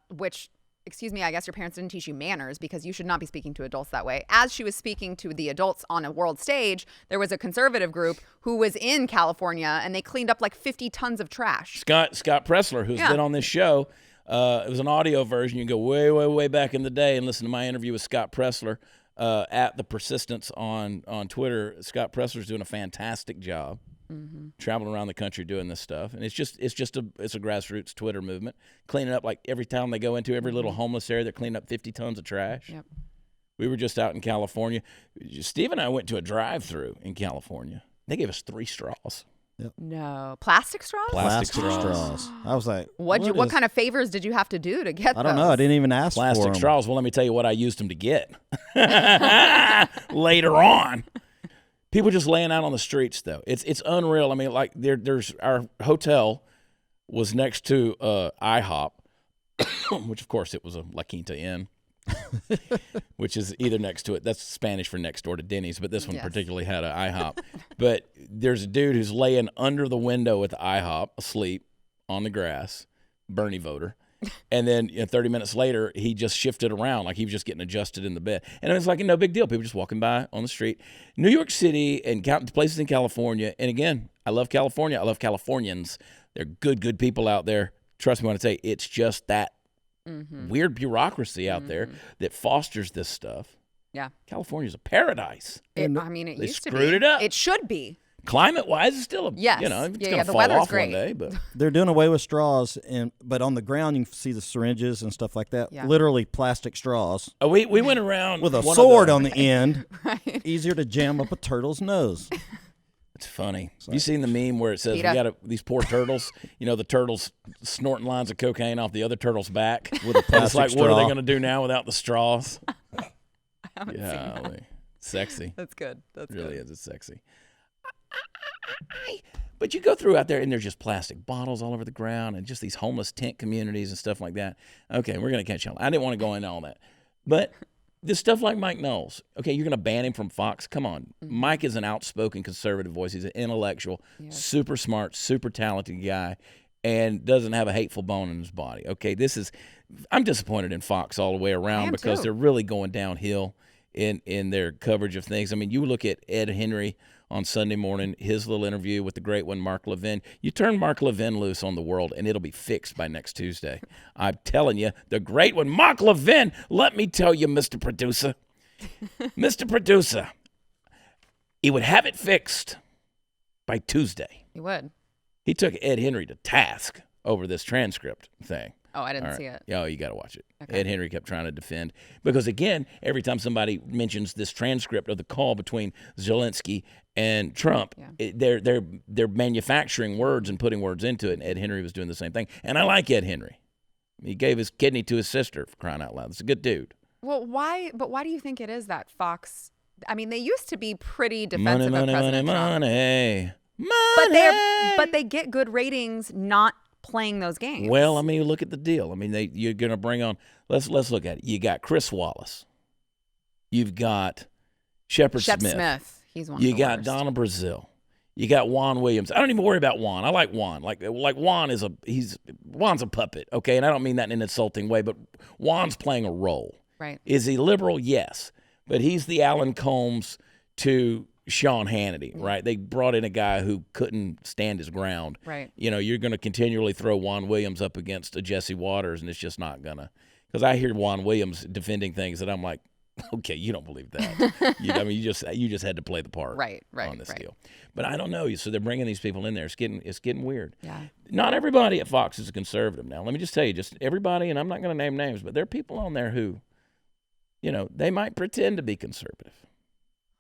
which, excuse me, I guess your parents didn't teach you manners because you should not be speaking to adults that way. As she was speaking to the adults on a world stage, there was a conservative group who was in California and they cleaned up like 50 tons of trash. Scott Pressler, who's been on this show. It was an audio version. You can go way, way, way back in the day and listen to my interview with Scott Pressler at The Persistence on Twitter. Scott Pressler's doing a fantastic job. Traveling around the country doing this stuff, and it's a grassroots Twitter movement, cleaning up like every town they go into, every little homeless area, they're cleaning up 50 tons of trash. Yep. We were just out in California. Steve and I went to a drive-through in California. They gave us 3 straws. No. Plastic straws? Plastic straws. I was like, What kind of favors did you have to do to get I don't those? know. I didn't even ask for Plastic them. straws. Well, let me tell you what I used them to get later on. People just laying out on the streets, though. It's unreal. I mean, like there's our hotel was next to IHOP, which of course it was a La Quinta Inn, which is either next to it. That's Spanish for next door to Denny's, but this one particularly had an IHOP. But there's a dude who's laying under the window at the IHOP, asleep on the grass, Bernie voter. And then 30 minutes later, he just shifted around like he was just getting adjusted in the bed. And it was like no big deal. People just walking by on the street. New York City and places in California. And again, I love California. I love Californians. They're good people out there. Trust me when I say it's just that weird bureaucracy out there that fosters this stuff. Yeah. California's a paradise. It used to be. Screwed it up. It should be. Climate-wise, it's still Yes. it's Yeah, going to the fall weather's off great. one day. But They're doing away with straws, but on the ground you can see the syringes and stuff like that. Yeah. Literally plastic straws we went around with a one of sword the- on the end. Right. Easier to jam up a turtle's nose. It's funny. You seen the meme where it says Peter. we got these poor turtles? The turtles snorting lines of cocaine off the other turtle's back With a And it's plastic like, what are they straw. going to do now without the straws? I haven't seen that. Golly. Sexy. That's good. That's It really good. is. It's sexy. But you go through out there and there's just plastic bottles all over the ground and just these homeless tent communities and stuff like that. Okay, we're going to catch on. I didn't want to go into all that. But this stuff like Mike Knowles, okay, you're going to ban him from Fox? Come on. Mike is an outspoken conservative voice. He's an intellectual, super smart, super talented guy, and doesn't have a hateful bone in his body. Okay, I'm disappointed in Fox all the way around am because too. they're really going downhill in their coverage of things. I mean, you look at Ed Henry on Sunday morning, his little interview with the great one, Mark Levin. You turn Mark Levin loose on the world, and it'll be fixed by next Tuesday. I'm telling you, the great one, Mark Levin. Let me tell you, Mr. Producer. Mr. Producer, he would have it fixed by Tuesday. You would. He took Ed Henry to task over this transcript thing. Oh, I All didn't right. see it. Oh, you got to watch it. Okay. Ed Henry kept trying to defend because, again, every time somebody mentions this transcript of the call between Zelensky and Trump, they're manufacturing words and putting words into it. And Ed Henry was doing the same thing. And I like Ed Henry. He gave his kidney to his sister, for crying out loud. It's a good dude. Well, why? But why do you think it is that Fox? I mean, they used to be pretty defensive of President Trump, money. but they get good ratings not playing those games. Well, I mean, look at the deal. I mean, you're going to bring on. Let's look at it. You got Chris Wallace. You've got Shep Smith. He's one. Of You the got worst. Donna Brazil. You got Juan Williams. I don't even worry about Juan. I like Juan. Like Juan Juan's a puppet, okay? And I don't mean that in an insulting way, but Juan's playing a role. Right. Is he liberal? Yes. But he's the Alan Combs to Sean Hannity, right? They brought in a guy who couldn't stand his ground. Right. You're going to continually throw Juan Williams up against a Jesse Waters, and it's just not going to. Because I hear Juan Williams defending things that I'm like, okay, you don't believe that. You just had to play the part Right. on this deal. But I don't know. So they're bringing these people in there. It's getting weird. Yeah. Not everybody at Fox is a conservative now. Let me just tell you, just everybody, and I'm not going to name names, but there are people on there who, they might pretend to be conservative.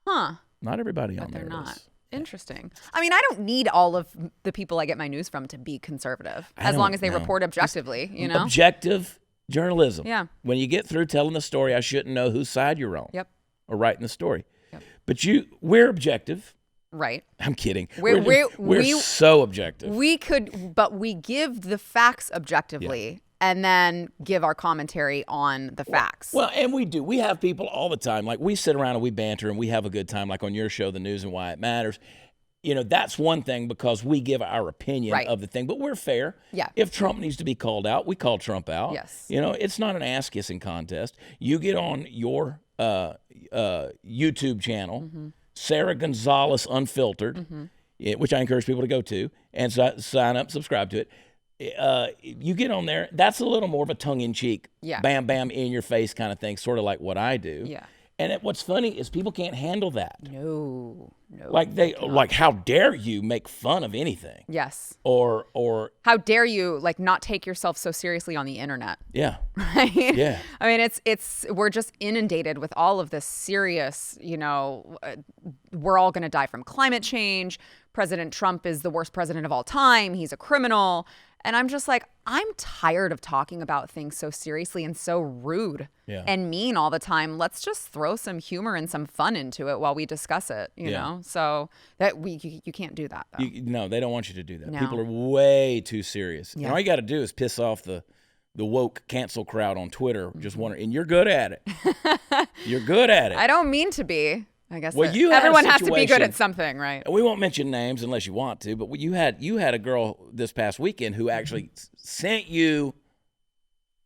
Huh. Not everybody But on they're there not. is. Interesting. I mean, I don't need all of the people I get my news from to be conservative, I as long don't as they know. report objectively. Objective journalism. Yeah. When you get through telling the story, I shouldn't know whose side you're on. Yep. Or writing the story. Yep. But we're objective. Right. I'm kidding. We're so objective. We could, but we give the facts objectively and then give our commentary on the facts. Well, and we do. We have people all the time. Like, we sit around and we banter and we have a good time, like on your show, The News and Why It Matters. That's one thing because we give our opinion Right. of the thing, but we're fair. Yeah. If Trump needs to be called out, we call Trump out. Yes. It's not an ass-kissing contest. You get on your YouTube channel, Sarah Gonzalez Unfiltered, which I encourage people to go to, and sign up, subscribe to it. You get on there, that's a little more of a tongue-in-cheek, bam, bam, in your face kind of thing, sort of like what I do. Yeah. And what's funny is people can't handle that. No. Like how dare you make fun of anything? Yes. Or How dare you not take yourself so seriously on the internet? yeah. Right? Yeah. I mean, we're just inundated with all of this serious, we're all going to die from climate change. President Trump is the worst president of all time. He's a criminal. And I'm just like, I'm tired of talking about things so seriously and so rude and mean all the time. Let's just throw some humor and some fun into it while we discuss it, you know? So that you can't do that, though. No, they don't want you to do that. No. People are way too serious. Yeah. And all you got to do is piss off the woke cancel crowd on Twitter. Just wondering, and you're good at it. You're good at it. I don't mean to be. I guess Well, you had a everyone has to be good situation- at something, right? And we won't mention names unless you want to, but you had a girl this past weekend who actually sent you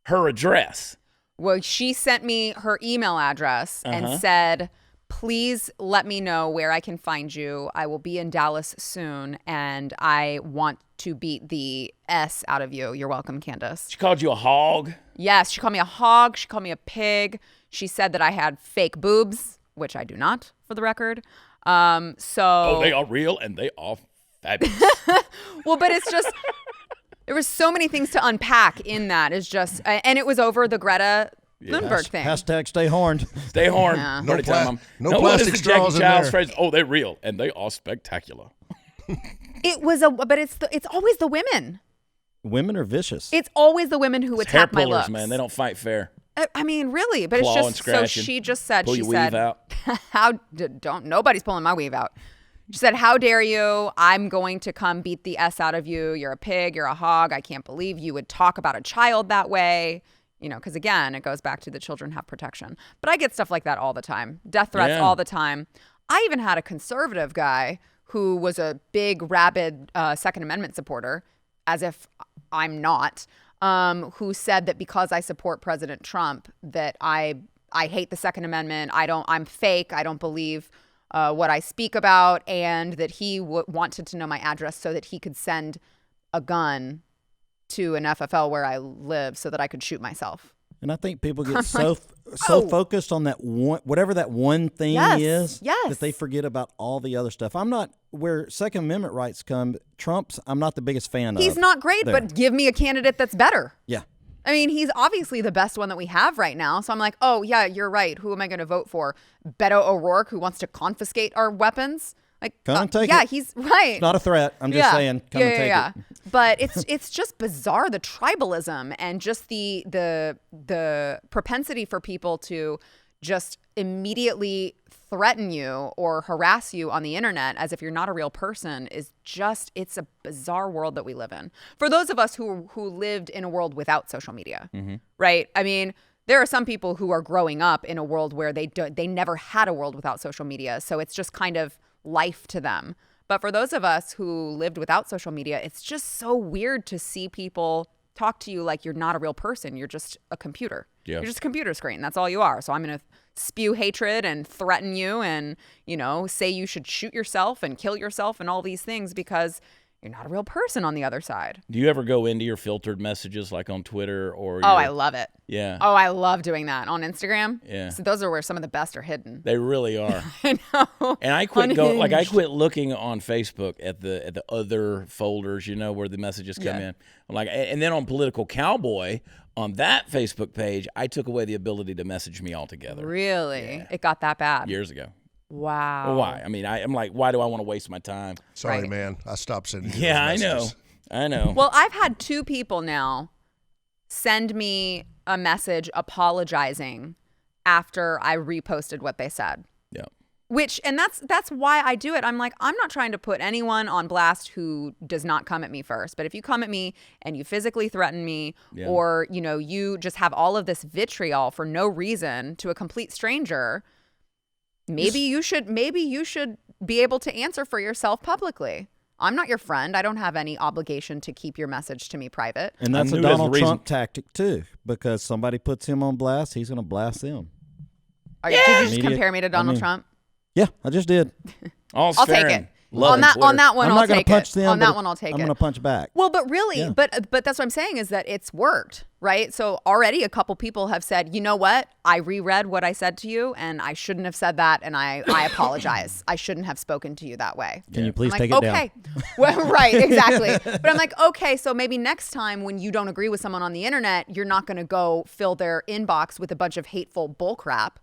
her address. Well, she sent me her email address and said, please let me know where I can find you. I will be in Dallas soon, and I want to beat the S out of you. You're welcome, Candace. She called you a hog? Yes, she called me a hog. She called me a pig. She said that I had fake boobs, which I do not, for the record. Oh, they are real and they are fabulous. Well, but it's just, there was so many things to unpack in that. It's just, and it was over the Greta Thunberg thing. Hashtag stay horned. Stay horned. Yeah. No What plastic is the Jackie straws in Child's there. phrase? Oh, they're real and they are spectacular. It was but it's always the women. Women are vicious. It's always the women who It's hair attack my pullers, looks. man. They don't fight fair. I mean, really, but Claw it's and just so scratching. she just said Pull she your said weave out. nobody's pulling my weave out. She said, how dare you? I'm going to come beat the S out of you. You're a pig. You're a hog. I can't believe you would talk about a child that way. You know, because again, it goes back to the children have protection. But I get stuff like that all the time. Death threats all the time. I even had a conservative guy who was a big, rabid Second Amendment supporter, as if I'm not, who said that because I support President Trump, that I hate the Second Amendment. I'm fake. I don't believe what I speak about, and that he wanted to know my address so that he could send a gun to an FFL where I live so that I could shoot myself. And I think people get so focused on that one, whatever that one thing is, that they forget about all the other stuff. I'm not, where Second Amendment rights come, I'm not the biggest fan of. He's not great, but give me a candidate that's better. Yeah. I mean, he's obviously the best one that we have right now. So I'm like, oh, yeah, you're right. Who am I going to vote for? Beto O'Rourke, who wants to confiscate our weapons? Like, Come and take it. Yeah, he's right. It's not a threat. I'm just saying, come and take it. But it's just bizarre, the tribalism and just the propensity for people to just immediately threaten you or harass you on the internet as if you're not a real person is just, it's a bizarre world that we live in. For those of us who lived in a world without social media, right? I mean, there are some people who are growing up in a world where they never had a world without social media. So it's just kind of life to them. But for those of us who lived without social media, it's just so weird to see people talk to you like you're not a real person. You're just a computer. Yeah. You're just a computer screen. That's all you are. So I'm going to spew hatred and threaten you and, say you should shoot yourself and kill yourself and all these things because you're not a real person on the other side. Do you ever go into your filtered messages like on Twitter or? I love it. Yeah. Oh, I love doing that on Instagram. Yeah. So those are where some of the best are hidden. They really are. I know. And I quit looking on Facebook at the other folders, where the messages come in. I'm like, and then on Political Cowboy, on that Facebook page, I took away the ability to message me altogether. Really? Yeah. It got that bad? Years ago. Wow. Well, why? I mean, I'm like, why do I want to waste my time? Sorry, Right. man. I stopped sending you Yeah, I those know. messages. I know. Well, I've had 2 people now send me a message apologizing after I reposted what they said. Yeah. And that's why I do it. I'm like, I'm not trying to put anyone on blast who does not come at me first. But if you come at me and you physically threaten me or, you just have all of this vitriol for no reason to a complete stranger, maybe you should be able to answer for yourself publicly. I'm not your friend. I don't have any obligation to keep your message to me private. And that's I a knew there's a Donald reason. Trump tactic, too, because somebody puts him on blast, he's going to blast them. Did you just Media- compare me to Donald Trump? Yeah, I just did. I'll take it. Love On that one, I'm I'll not going take to punch it. them. On but that one, I'll take I'm it. going to punch back. Well, but really, Yeah. but that's what I'm saying is that it's worked, right? So already a couple people have said, you know what? I reread what I said to you, and I shouldn't have said that, and I apologize. I shouldn't have spoken to you that way. Can you please I'm take like, it down? okay. Well, right, exactly. But I'm like, okay, so maybe next time when you don't agree with someone on the internet, you're not going to go fill their inbox with a bunch of hateful bullcrap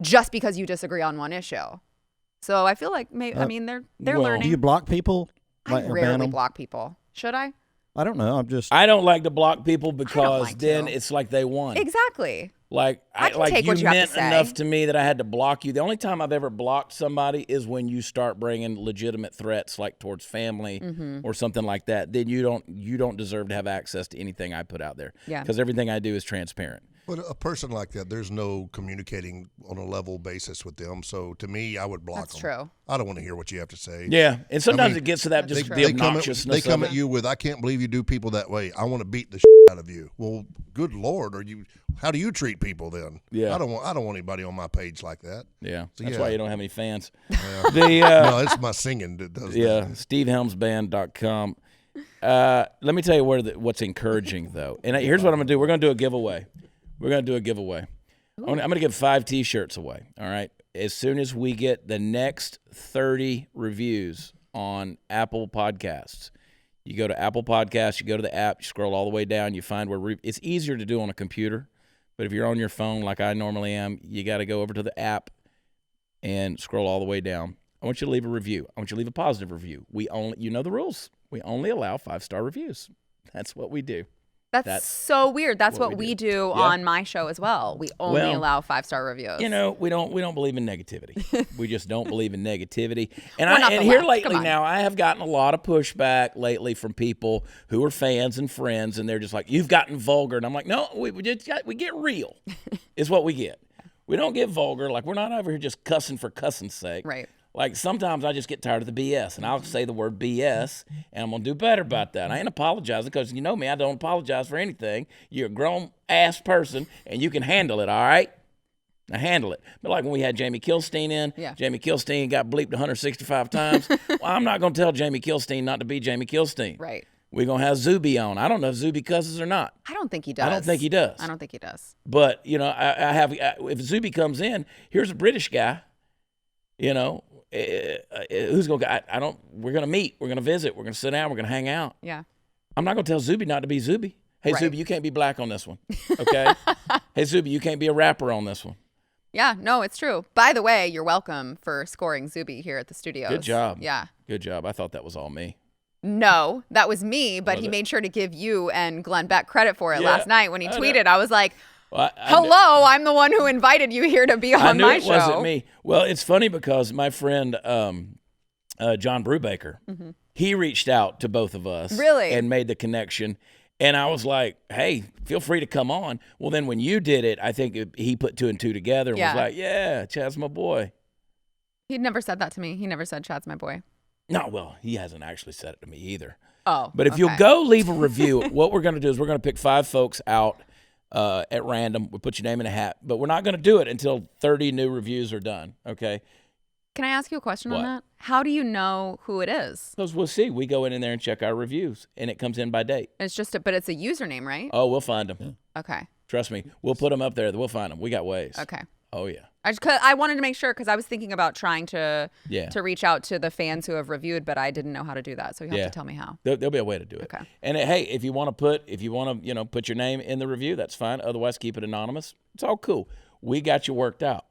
just because you disagree on one issue. So I feel like they're well, learning. Do you block people? I or ban rarely them? block people. Should I? I don't know. I'm just. I don't like to block people because like then to. it's like they won. Exactly. Like I can like take you what you have to meant say. enough to me that I had to block you. The only time I've ever blocked somebody is when you start bringing legitimate threats, like towards family or something like that. Then you don't deserve to have access to anything I put out there. Yeah. Because everything I do is transparent. But a person like that, there's no communicating on a level basis with them. So to me, I would block That's them. true. I don't want to hear what you have to say. Yeah, and sometimes mean, it gets to that just the obnoxiousness. They come of at it. you with, "I can't believe you do people that way. I want to beat the out of you." Well, good Lord, how do you treat people then? Yeah. I don't want anybody on my page like that. Yeah, So, that's yeah. why you don't have any fans. Yeah. No, it's my singing that does Yeah, that. stevehelmsband.com. Let me tell you what's encouraging, though. And here's what I'm going to do. We're going to do a giveaway. I'm going to give 5 T-shirts away, all right? As soon as we get the next 30 reviews on Apple Podcasts. You go to Apple Podcasts, you go to the app, you scroll all the way down, you find where it's easier to do on a computer. But if you're on your phone like I normally am, you got to go over to the app and scroll all the way down. I want you to leave a review. I want you to leave a positive review. You know the rules. We only allow 5-star reviews. That's what we do. That's so weird. That's what we do Yeah. on my show as well. We only allow 5-star reviews. You know, we don't believe in negativity. We just don't believe in negativity. And We're not the here left. lately Come on. now, I have gotten a lot of pushback lately from people who are fans and friends, and they're just like, "You've gotten vulgar," and I'm like, "No, we get real." Is what we get. We don't get vulgar. Like, we're not over here just cussing for cussing's sake. Right. Like, sometimes I just get tired of the BS, and I'll say the word BS, and I'm going to do better about that. I ain't apologizing because, you know me, I don't apologize for anything. You're a grown-ass person, and you can handle it, all right? Now, handle it. But like when we had Jamie Kilstein in, Jamie Kilstein got bleeped 165 times. Well, I'm not going to tell Jamie Kilstein not to be Jamie Kilstein. Right. We're going to have Zuby on. I don't know if Zuby cusses or not. I don't think he does. I don't think he does. I don't think he does. But, you know, if Zuby comes in, here's a British guy, you know, who's going to, we're going to meet, we're going to visit, we're going to sit down, we're going to hang out. Yeah. I'm not going to tell Zuby not to be Zuby. Hey, Right. Zuby, you can't be black on this one, okay? Hey, Zuby, you can't be a rapper on this one. Yeah, no, it's true. By the way, you're welcome for scoring Zuby here at the studios. Good job. Yeah. Good job. I thought that was all me. No, that was me, but Was he it? made sure to give you and Glenn Beck credit for it Yeah, last night when he I know. tweeted. I was like, Well, hello, I'm the one who invited you here to be I on knew my it show. wasn't me. Well, it's funny because my friend John Brubaker, he reached out to both of us. Really? And made the connection. And I was like, hey, feel free to come on. Well, then when you did it, I think he put 2 and 2 together and Yeah. was like, yeah, Chad's my boy. He'd never said that to me. He never said Chad's my boy. No, well, he hasn't actually said it to me either. Oh. But if okay. you'll go leave a review, what we're going to do is we're going to pick 5 folks out at random. We'll put your name in a hat. But we're not going to do it until 30 new reviews are done, okay? Can I ask you a question What? on that? How do you know who it is? Because we'll see. We go in there and check our reviews, and it comes in by date. It's just but it's a username, right? Oh, we'll find them. Okay. Trust me. We'll put them up there. We'll find them. We got ways. Okay. Oh, yeah. I wanted to make sure because I was thinking about trying to Yeah. reach out to the fans who have reviewed, but I didn't know how to do that. So you have Yeah. to tell me how. There'll be a way to do it. Okay. And hey, if you want to put your name in the review, that's fine. Otherwise, keep it anonymous. It's all cool. We got you worked out.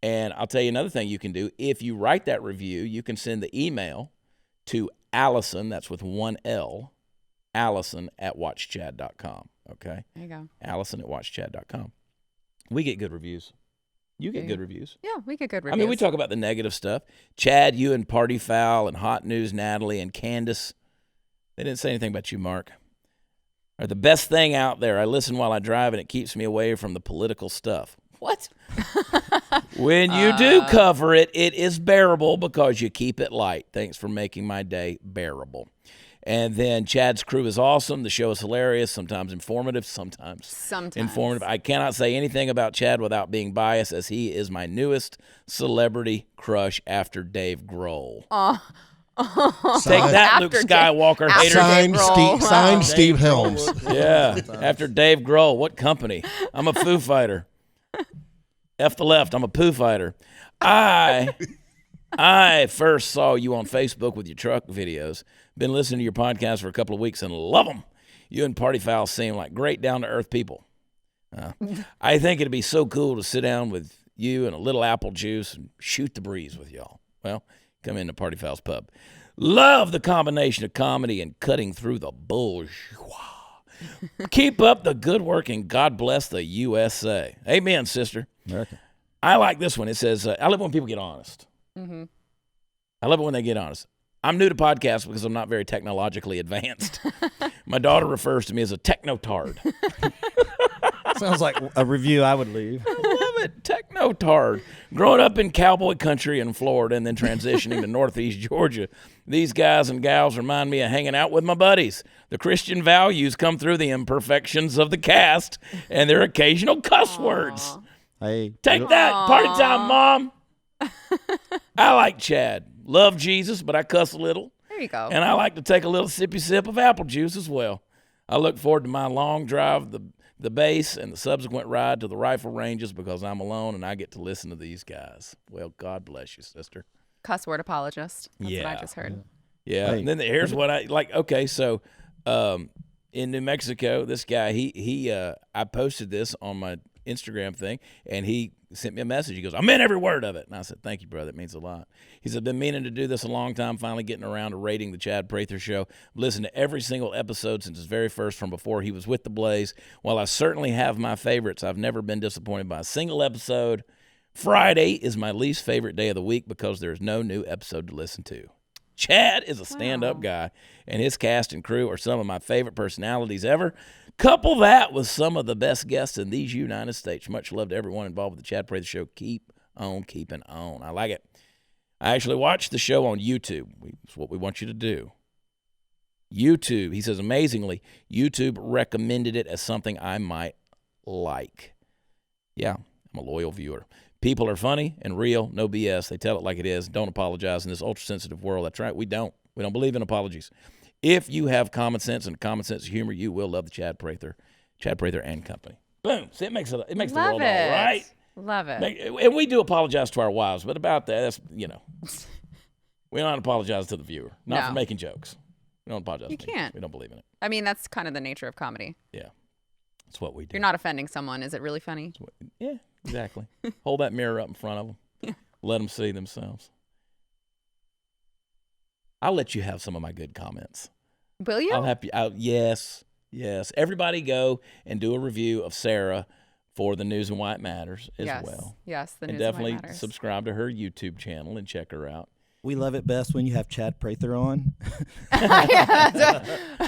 And I'll tell you another thing you can do. If you write that review, you can send the email to Allison, that's with 1 L, Allison@watchchad.com. Okay? There you go. Allison@watchchad.com. We get good reviews. You get Yeah. good reviews. Yeah, we get good I reviews. mean, we talk about the negative stuff. Chad, you and Party Foul and Hot News Natalie and Candace. They didn't say anything about you, Mark. Are the best thing out there. I listen while I drive and it keeps me away from the political stuff. What? When you do cover it, it is bearable because you keep it light. Thanks for making my day bearable. And then Chad's crew is awesome. The show is hilarious, sometimes informative, sometimes informative. I cannot say anything about Chad without being biased, as he is my newest celebrity crush after Dave Grohl. Take that, Luke Skywalker. after Hater. Dave Grohl. Signed Steve Helms. Yeah, after Dave Grohl. What company? I'm a Foo Fighter. F the left. I'm a Poo Fighter. I first saw you on Facebook with your truck videos. Been listening to your podcast for a couple of weeks and love them. You and Party Foul seem like great down-to-earth people. I think it'd be so cool to sit down with you and a little apple juice and shoot the breeze with y'all. Well, come into Party Foul's pub. Love the combination of comedy and cutting through the bullshit. Keep up the good work and God bless the USA. Amen, sister. America. I like this one. It says, I love it when people get honest. Mm-hmm. I love it when they get honest. I'm new to podcasts because I'm not very technologically advanced. My daughter refers to me as a technotard. Sounds like a review I would leave. I love it. Technotard. Growing up in cowboy country in Florida and then transitioning to Northeast Georgia, these guys and gals remind me of hanging out with my buddies. The Christian values come through the imperfections of the cast and their occasional cuss words. Hey, Take that. Party time, Mom. I like Chad. Love Jesus, but I cuss a little. There you go. And I like to take a little sippy sip of apple juice as well. I look forward to my long drive, the base, and the subsequent ride to the rifle ranges because I'm alone and I get to listen to these guys. Well, God bless you, sister. Cuss word apologist. That's what I Yeah. just heard. Yeah. Hey. And then here's what I like. Okay, so in New Mexico, this guy, I posted this on my Instagram thing, and he sent me a message. He goes, I meant every word of it. And I said, thank you, brother. It means a lot. He said, been meaning to do this a long time, finally getting around to rating the Chad Prather Show. Listened to every single episode since his very first from before he was with the Blaze. While I certainly have my favorites, I've never been disappointed by a single episode. Friday is my least favorite day of the week because there's no new episode to listen to. Chad is a stand-up guy, and his cast and crew are some of my favorite personalities ever. Couple that with some of the best guests in these United States. Much love to everyone involved with the Chad Prather Show. Keep on keeping on. I like it. I actually watched the show on YouTube. It's what we want you to do. YouTube, he says, amazingly, YouTube recommended it as something I might like. Yeah, I'm a loyal viewer. People are funny and real, no BS. They tell it like it is. Don't apologize in this ultra-sensitive world. That's right, we don't. We don't believe in apologies. If you have common sense and a common sense of humor, you will love the Chad Prather and Company. Boom. See, it makes the world all right. Love it. And we do apologize to our wives, but about that, that's, we don't apologize to the viewer. Not No. for making jokes. We don't apologize. You to jokes. can't. We don't believe in it. I mean, that's kind of the nature of comedy. Yeah. That's what we do. You're not offending someone. Is it really funny? Yeah, exactly. Hold that mirror up in front of them. Yeah. Let them see themselves. I'll let you have some of my good comments. Will you? I'll have you out. Yes. Everybody go and do a review of Sarah for the News and Why It Matters as yes. well. Yes, the And news definitely and Why It Matters. subscribe to her YouTube channel and check her out. we love it best when you have Chad Prather on.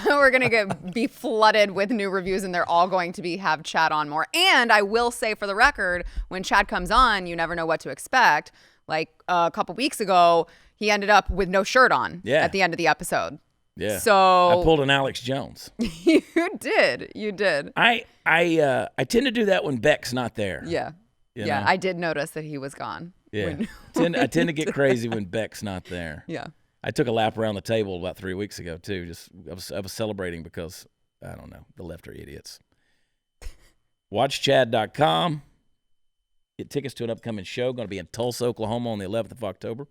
We're gonna be flooded with new reviews, and they're all going to have Chad on more. And I will say, for the record, when Chad comes on, you never know what to expect. Like a couple weeks ago, he ended up with no shirt on at the end of the episode. Yeah. So I pulled an Alex Jones. You did. I tend to do that when Beck's not there. Yeah. You Yeah. know? I did notice that he was gone. Yeah. I tend to get crazy when Beck's not there. Yeah. I took a lap around the table about 3 weeks ago too. I was celebrating because I don't know, the left are idiots. WatchChad.com. Get tickets to an upcoming show. Going to be in Tulsa, Oklahoma on the 11th of October.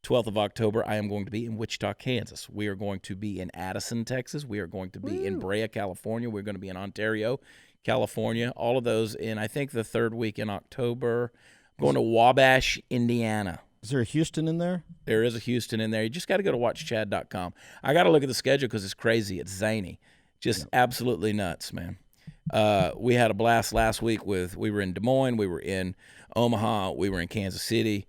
12th of October, I am going to be in Wichita, Kansas. We are going to be in Addison, Texas. We are going to be in Brea, California. We're going to be in Ontario, California. All of those in, I think, the third week in October. I'm going to Wabash, Indiana. Is there a Houston in there? There is a Houston in there. You just got to go to WatchChad.com. I got to look at the schedule because it's crazy. It's zany. Just absolutely nuts, man. We had a blast last week we were in Des Moines. We were in Omaha. We were in Kansas City.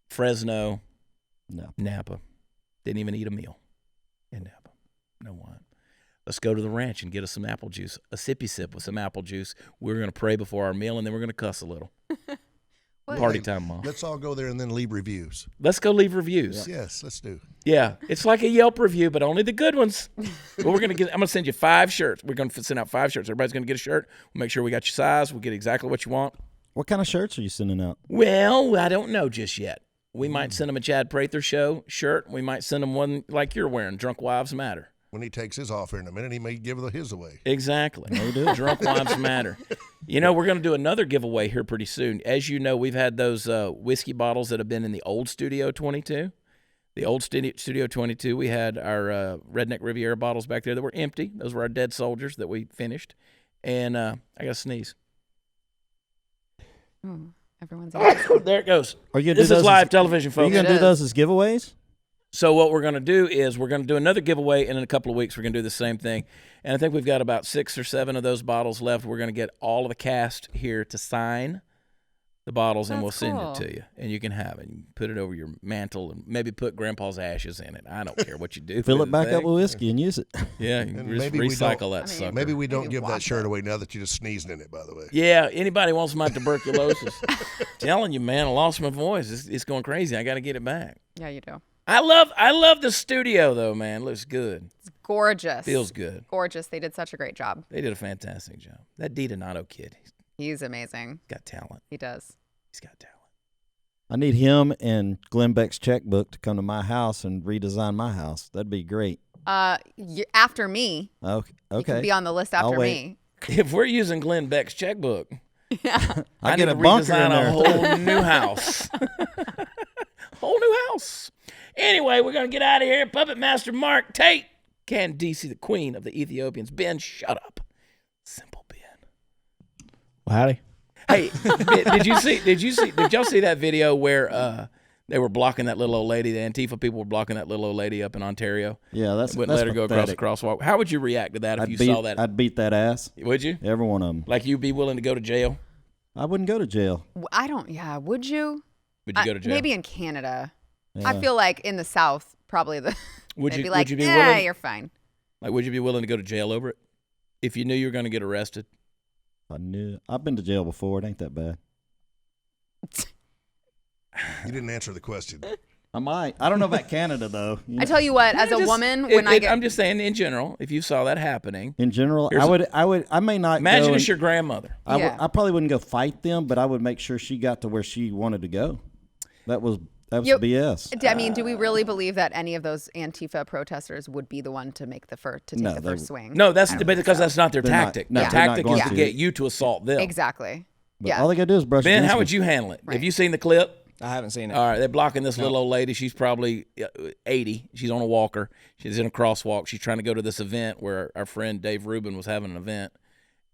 Fresno, Napa. Didn't even eat a meal in Napa. No wine. Let's go to the ranch and get us some apple juice, a sippy sip with some apple juice. We're going to pray before our meal, and then we're going to cuss a little. Party time, Mom. Let's all go there and then leave reviews. Let's go leave reviews. Yes, let's do. Yeah, it's like a Yelp review, but only the good ones. But I'm going to send you 5 shirts. We're going to send out 5 shirts. Everybody's going to get a shirt. We'll make sure we got your size. We'll get exactly what you want. What kind of shirts are you sending out? Well, I don't know just yet. We might send them a Chad Prather Show shirt. We might send them one like you're wearing, Drunk Wives Matter. When he takes his off here in a minute, he may give his away. Exactly. Drunk Wives Matter. We're going to do another giveaway here pretty soon. As you know, we've had those whiskey bottles that have been in the old Studio 22. The old Studio 22, we had our Redneck Riviera bottles back there that were empty. Those were our dead soldiers that we finished. And I got to sneeze. Everyone's There it goes. Are you gonna This do is those live as, television, Are folks. you going to do those as giveaways? So what we're going to do is we're going to do another giveaway, and in a couple of weeks we're going to do the same thing. And I think we've got about 6 or 7 of those bottles left. We're going to get all of the cast here to sign the bottles, and That's we'll send cool. it to you, and you can have it. You can put it over your mantle, and maybe put Grandpa's ashes in it. I don't care what you do. Fill with it the back up thing. with whiskey and use it. Yeah, you And can just maybe we recycle don't- that sucker. Maybe we don't Maybe give that wash shirt it. away now that you're just sneezing in it, by the way. Yeah, anybody wants my tuberculosis? Telling you, man, I lost my voice. It's going crazy. I got to get it back. Yeah, you do. I love the studio though, man. Looks good. It's gorgeous. Feels good. Gorgeous. They did such a great job. They did a fantastic job. That DiDonato kid, he's He's amazing. got talent. He does. He's got talent. I need him and Glenn Beck's checkbook to come to my house and redesign my house. That'd be great. After me. Okay. You can be on the list after wait. me. If we're using Glenn Beck's checkbook, I need get a to bunker redesign in there. a whole new house. Whole new house. Anyway, we're gonna get out of here. Puppet Master Mark Tate, Candice, the queen of the Ethiopians. Ben, shut up. Simple Ben. Well, howdy. Hey, did y'all see that video where they were blocking that little old lady? The Antifa people were blocking that little old lady up in Ontario. Yeah, that's Wouldn't that's let her go across the pathetic. crosswalk. How would you react to that if I'd you beat, saw that? I'd beat that ass. Would you? Every one of them. Like you'd be willing to go to jail? I wouldn't go to jail. I don't. Yeah. Would you? Would you go to jail? Maybe in Canada. Yeah. I feel like in the South, probably the. Would they'd you? be like, would you be yeah, willing? you're fine. Like, would you be willing to go to jail over it if you knew you were going to get arrested? I knew. I've been to jail before. It ain't that bad. You didn't answer the question. I might. I don't know about Canada though. You I know, tell you what, as a Just- woman, when I get I'm just saying, in general, if you saw that happening, in general, Here's I may not. imagine go it's and- your grandmother. Yeah. I probably wouldn't go fight them, but I would make sure she got to where she wanted to go. That was You- BS. I mean, do we really believe that any of those Antifa protesters would be the one to make the first take No, the they- first swing? No, that's I don't because think so. that's not their They're not- tactic. no, Their they're not tactic going is to to. get you to assault them. Exactly. But Yeah. all they gotta do is brush Ben, against how me. would you handle it? Right. Have you seen the clip? I haven't seen it. All right, they're blocking this little old lady. She's probably 80. She's on a walker. She's in a crosswalk. She's trying to go to this event where our friend Dave Rubin was having an event.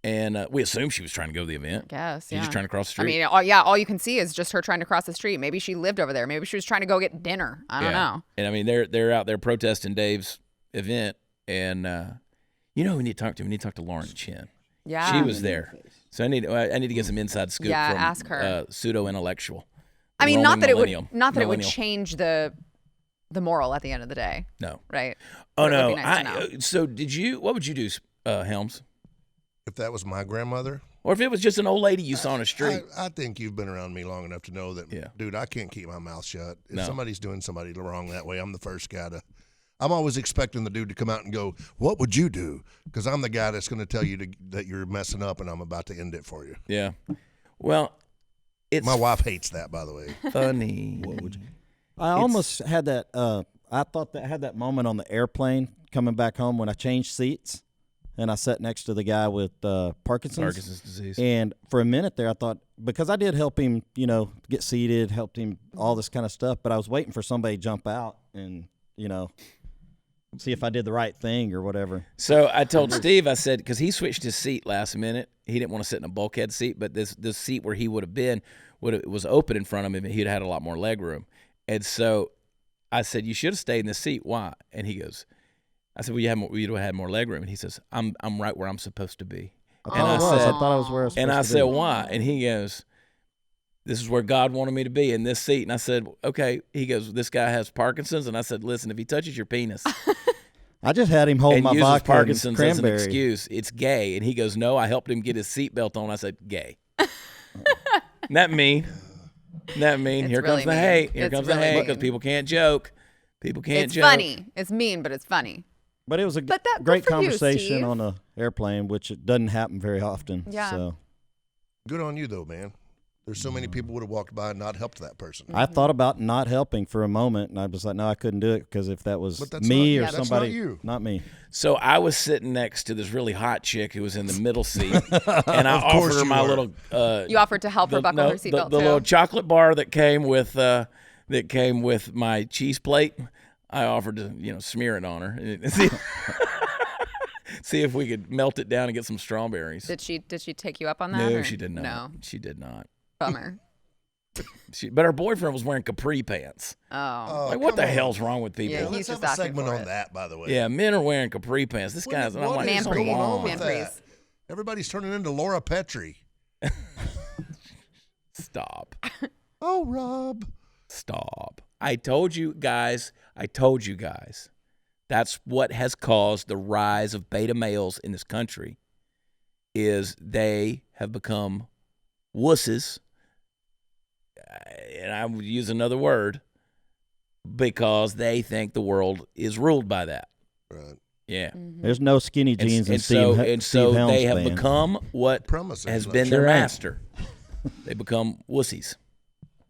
And we assumed she was trying to go to the event. Guess. She's Yeah. just trying to cross the street. I mean, all you can see is just her trying to cross the street. Maybe she lived over there. Maybe she was trying to go get dinner. I don't know. And I mean, they're out there protesting Dave's event. And you know who we need to talk to? We need to talk to Lauren Chin. Yeah. She was there. So I need to get some inside scoop Yeah, from ask her. pseudo-intellectual. I mean, not that it would Millennial. change the moral at the end of the day, No. right? Oh But it would no. be nice to know. So what would you do, Helms? If that was my grandmother, Or if it was just an old lady you saw on the street? I think you've been around me long enough to know that, Yeah. dude, I can't keep my mouth shut. If No. somebody's doing somebody wrong that way, I'm the first guy to. I'm always expecting the dude to come out and go, "What would you do?" Because I'm the guy that's going to tell you that you're messing up, and I'm about to end it for you. Yeah. Well, it's My wife hates that, by the way. funny. I almost had that. I thought that I had that moment on the airplane coming back home when I changed seats, and I sat next to the guy with Parkinson's disease. And for a minute there, I thought, because I did help him, get seated, helped him, all this kind of stuff. But I was waiting for somebody to jump out and, see if I did the right thing or whatever. So I told Steve, I said, because he switched his seat last minute. He didn't want to sit in a bulkhead seat, but this seat where he would have been was open in front of him, and he'd had a lot more leg room. And so I said, you should have stayed in this seat. Why? And he goes, I said, well, you'd have had more leg room. And he says, I'm right where I'm supposed to be. I And thought I I thought I was where I was supposed And I to said, be. why? And he goes, this is where God wanted me to be, in this seat. And I said, okay. He goes, this guy has Parkinson's. And I said, listen, if he touches your penis I just had him hold and my uses vodka Parkinson's and as an cranberry. excuse, it's gay. And he goes, no, I helped him get his seatbelt on. I said, gay. Not mean. Not mean. It's Here really comes the mean. hate. Here It's comes the really hate because mean. people can't joke. People can't It's joke. funny. It's mean, but it's funny. But it was a But that- great good for you, conversation Steve. on the airplane, which it doesn't happen very often. Yeah. So Good on you, though, man. There's so many people would have walked by and not helped that person. I thought about not helping for a moment, and I was like, no, I couldn't do it because if that was But that's me not- or yeah, that's not somebody, you. not me. So I was sitting next to this really hot chick who was in the middle seat, and I Of course offered her you my were. little. You offered to help her buckle her seatbelt the too. little chocolate bar that came with my cheese plate. I offered to smear it on her, and see if we could melt it down and get some strawberries. Did she take you up on that? No, or- she did not. No, She did not. bummer. But her boyfriend was wearing capri pants. Oh, Like, what come the on. hell's wrong with people? Yeah, Yeah, he's let's just have a asking segment for on it. that, by the way. Yeah, men are wearing capri pants. This guy's, and I'm What like, is Man what's breeze. going on wrong? with Man that? breeze. Everybody's turning into Laura Petrie. Stop. Oh, Rob. Stop. I told you guys. That's what has caused the rise of beta males in this country, is they have become wusses, and I would use another word, because they think the world is ruled by that. Right. Yeah. There's no skinny jeans in so Steve Helms' they have band. become what Promising, has like, been sure their ain't. master. They become wussies.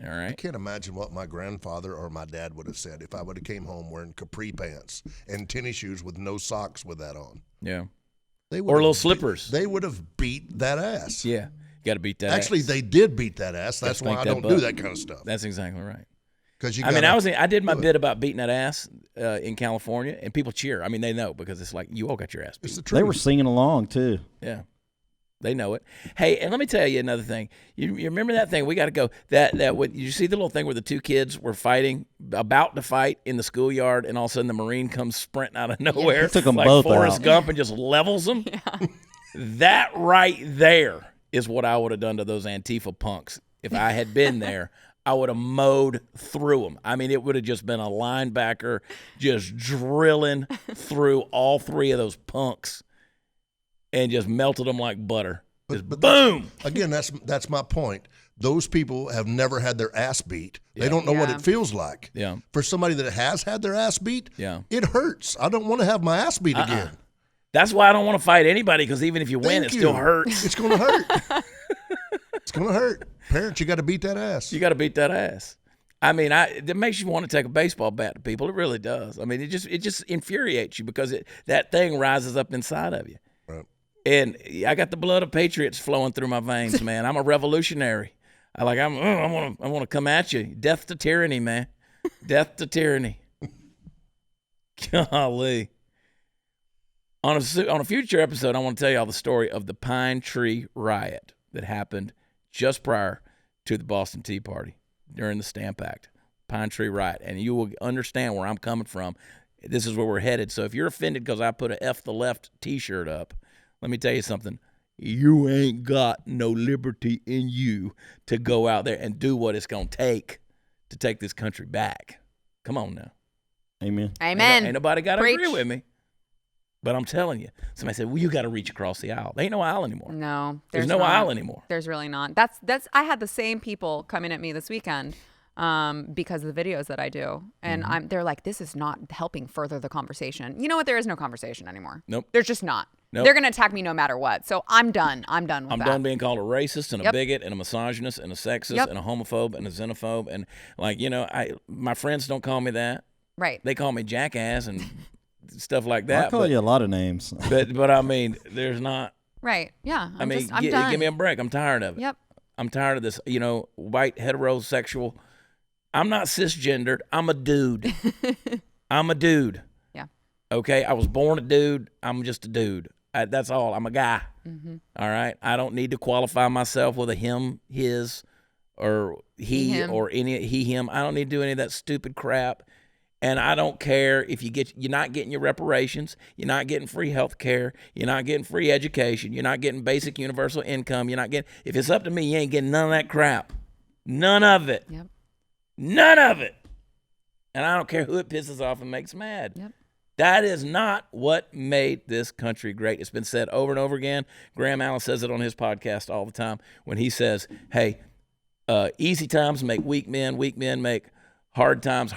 All I right. can't imagine what my grandfather or my dad would have said if I would have came home wearing capri pants and tennis shoes with no socks with that on. Yeah. They would Or have little slippers. They would have beat that ass. Yeah. You got to beat that. Actually, ass. they did beat that ass. That's why spank I that don't butt. do that kind of stuff. That's exactly right. Because I did my bit about beating that ass in California, and people cheer. I mean, they know, because it's like, you all got your ass beat. It's the truth. They were singing along too. Yeah. They know it. Hey, and let me tell you another thing. You remember that thing? We got to go. That what you see the little thing where the two kids were about to fight in the schoolyard, and all of a sudden the Marine comes sprinting out of nowhere, It took them like both Forrest out. Gump, and just levels them. Yeah. That right there is what I would have done to those Antifa punks. If I had been there, I would have mowed through them. I mean, it would have just been a linebacker just drilling through all three of those punks, and just melted them like butter. Just boom. Again, that's my point. Those people have never had their ass beat. They don't know what it feels like. Yeah. For somebody that has had their ass beat, Yeah. it hurts. I don't want to have my ass beat again. That's why I don't want to fight anybody, because even if you win, Thank it you. still hurts. It's going to hurt. It's going to hurt. Parents, you got to beat that ass. You got to beat that ass. I mean, it makes you want to take a baseball bat to people. It really does. I mean, it just infuriates you, because that thing rises up inside of you. Right. And I got the blood of patriots flowing through my veins, man. I'm a revolutionary. I want to come at you. Death to tyranny, man. Death to tyranny. Golly. On a future episode, I want to tell you all the story of the Pine Tree Riot that happened just prior to the Boston Tea Party during the Stamp Act. Pine Tree Riot. And you will understand where I'm coming from. This is where we're headed. So if you're offended because I put a F the Left t-shirt up, let me tell you something. You ain't got no liberty in you to go out there and do what it's going to take this country back. Come on now. Amen. Amen. Ain't nobody got to Preach. agree with me. But I'm telling you, somebody said, well, you got to reach across the aisle. There ain't no aisle anymore. No, There's no not. aisle anymore. There's really not. That's. I had the same people coming at me this weekend because of the videos that I do, and they're like, this is not helping further the conversation. You know what? There is no conversation anymore. Nope. There's just not. Nope. They're gonna attack me no matter what. So I'm done. I'm done with I'm that. done being called a racist and a Yep. bigot and a misogynist and a sexist Yep. and a homophobe and a xenophobe. And my friends don't call me that. Right. They call me jackass and stuff like that. I call but, you a lot of names. but I mean, there's not. Right. Yeah. I'm I'm done. give me a break. I'm tired of it. Yep. I'm tired of this, white heterosexual. I'm not cisgendered. I'm a dude. I'm a dude. Yeah. Okay? I was born a dude. I'm just a dude. That's all. I'm a guy. Mm-hmm. All right? I don't need to qualify myself with a him, his, or he, him. or any he, him. I don't need to do any of that stupid crap. And I don't care if you're not getting your reparations, you're not getting free health care, you're not getting free education, you're not getting basic universal income, if it's up to me, you ain't getting none of that crap. None of it. Yep. None of it. And I don't care who it pisses off and makes mad. Yep. That is not what made this country great. It's been said over and over again. Graham Allen says it on his podcast all the time when he says, hey, easy times make weak men make hard times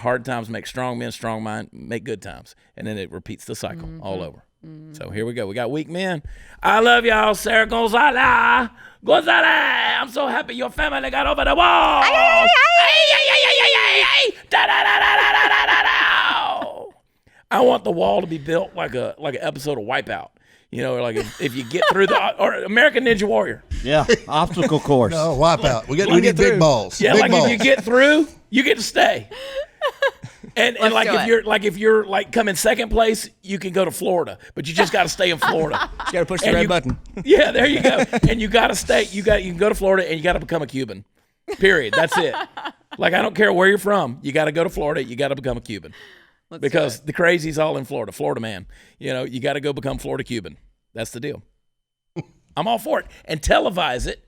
make strong men make good times. And then it repeats the cycle all over. So here we go. We got weak men. I love y'all, Sarah Gonzalez. I'm so happy your family got over the wall. I want the wall to be built like an episode of Wipeout. Like if you get through or American Ninja Warrior. Yeah, obstacle course. No, wipe out. We need big balls. Yeah, big like balls. if you get through, you get to stay. And like if you're coming second place, you can go to Florida, but you just got to stay in Florida. You got to push the red button. Yeah, there you go. And you got to stay. You can go to Florida and you got to become a Cuban. Period. That's it. Like I don't care where you're from, you got to go to Florida. You got to become a Cuban. Because the crazy's all in Florida. Florida man. You got to go become Florida Cuban. That's the deal. I'm all for it. And televise it.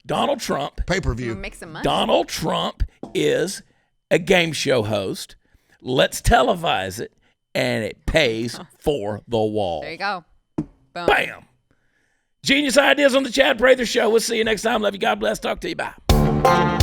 Donald Trump. Pay-per-view. Make some money. Donald Trump is a game show host. Let's televise it, and it pays for the wall. There you go. Boom. Bam. Genius ideas on the Chad Prather Show. We'll see you next time. Love you. God bless. Talk to you. Bye.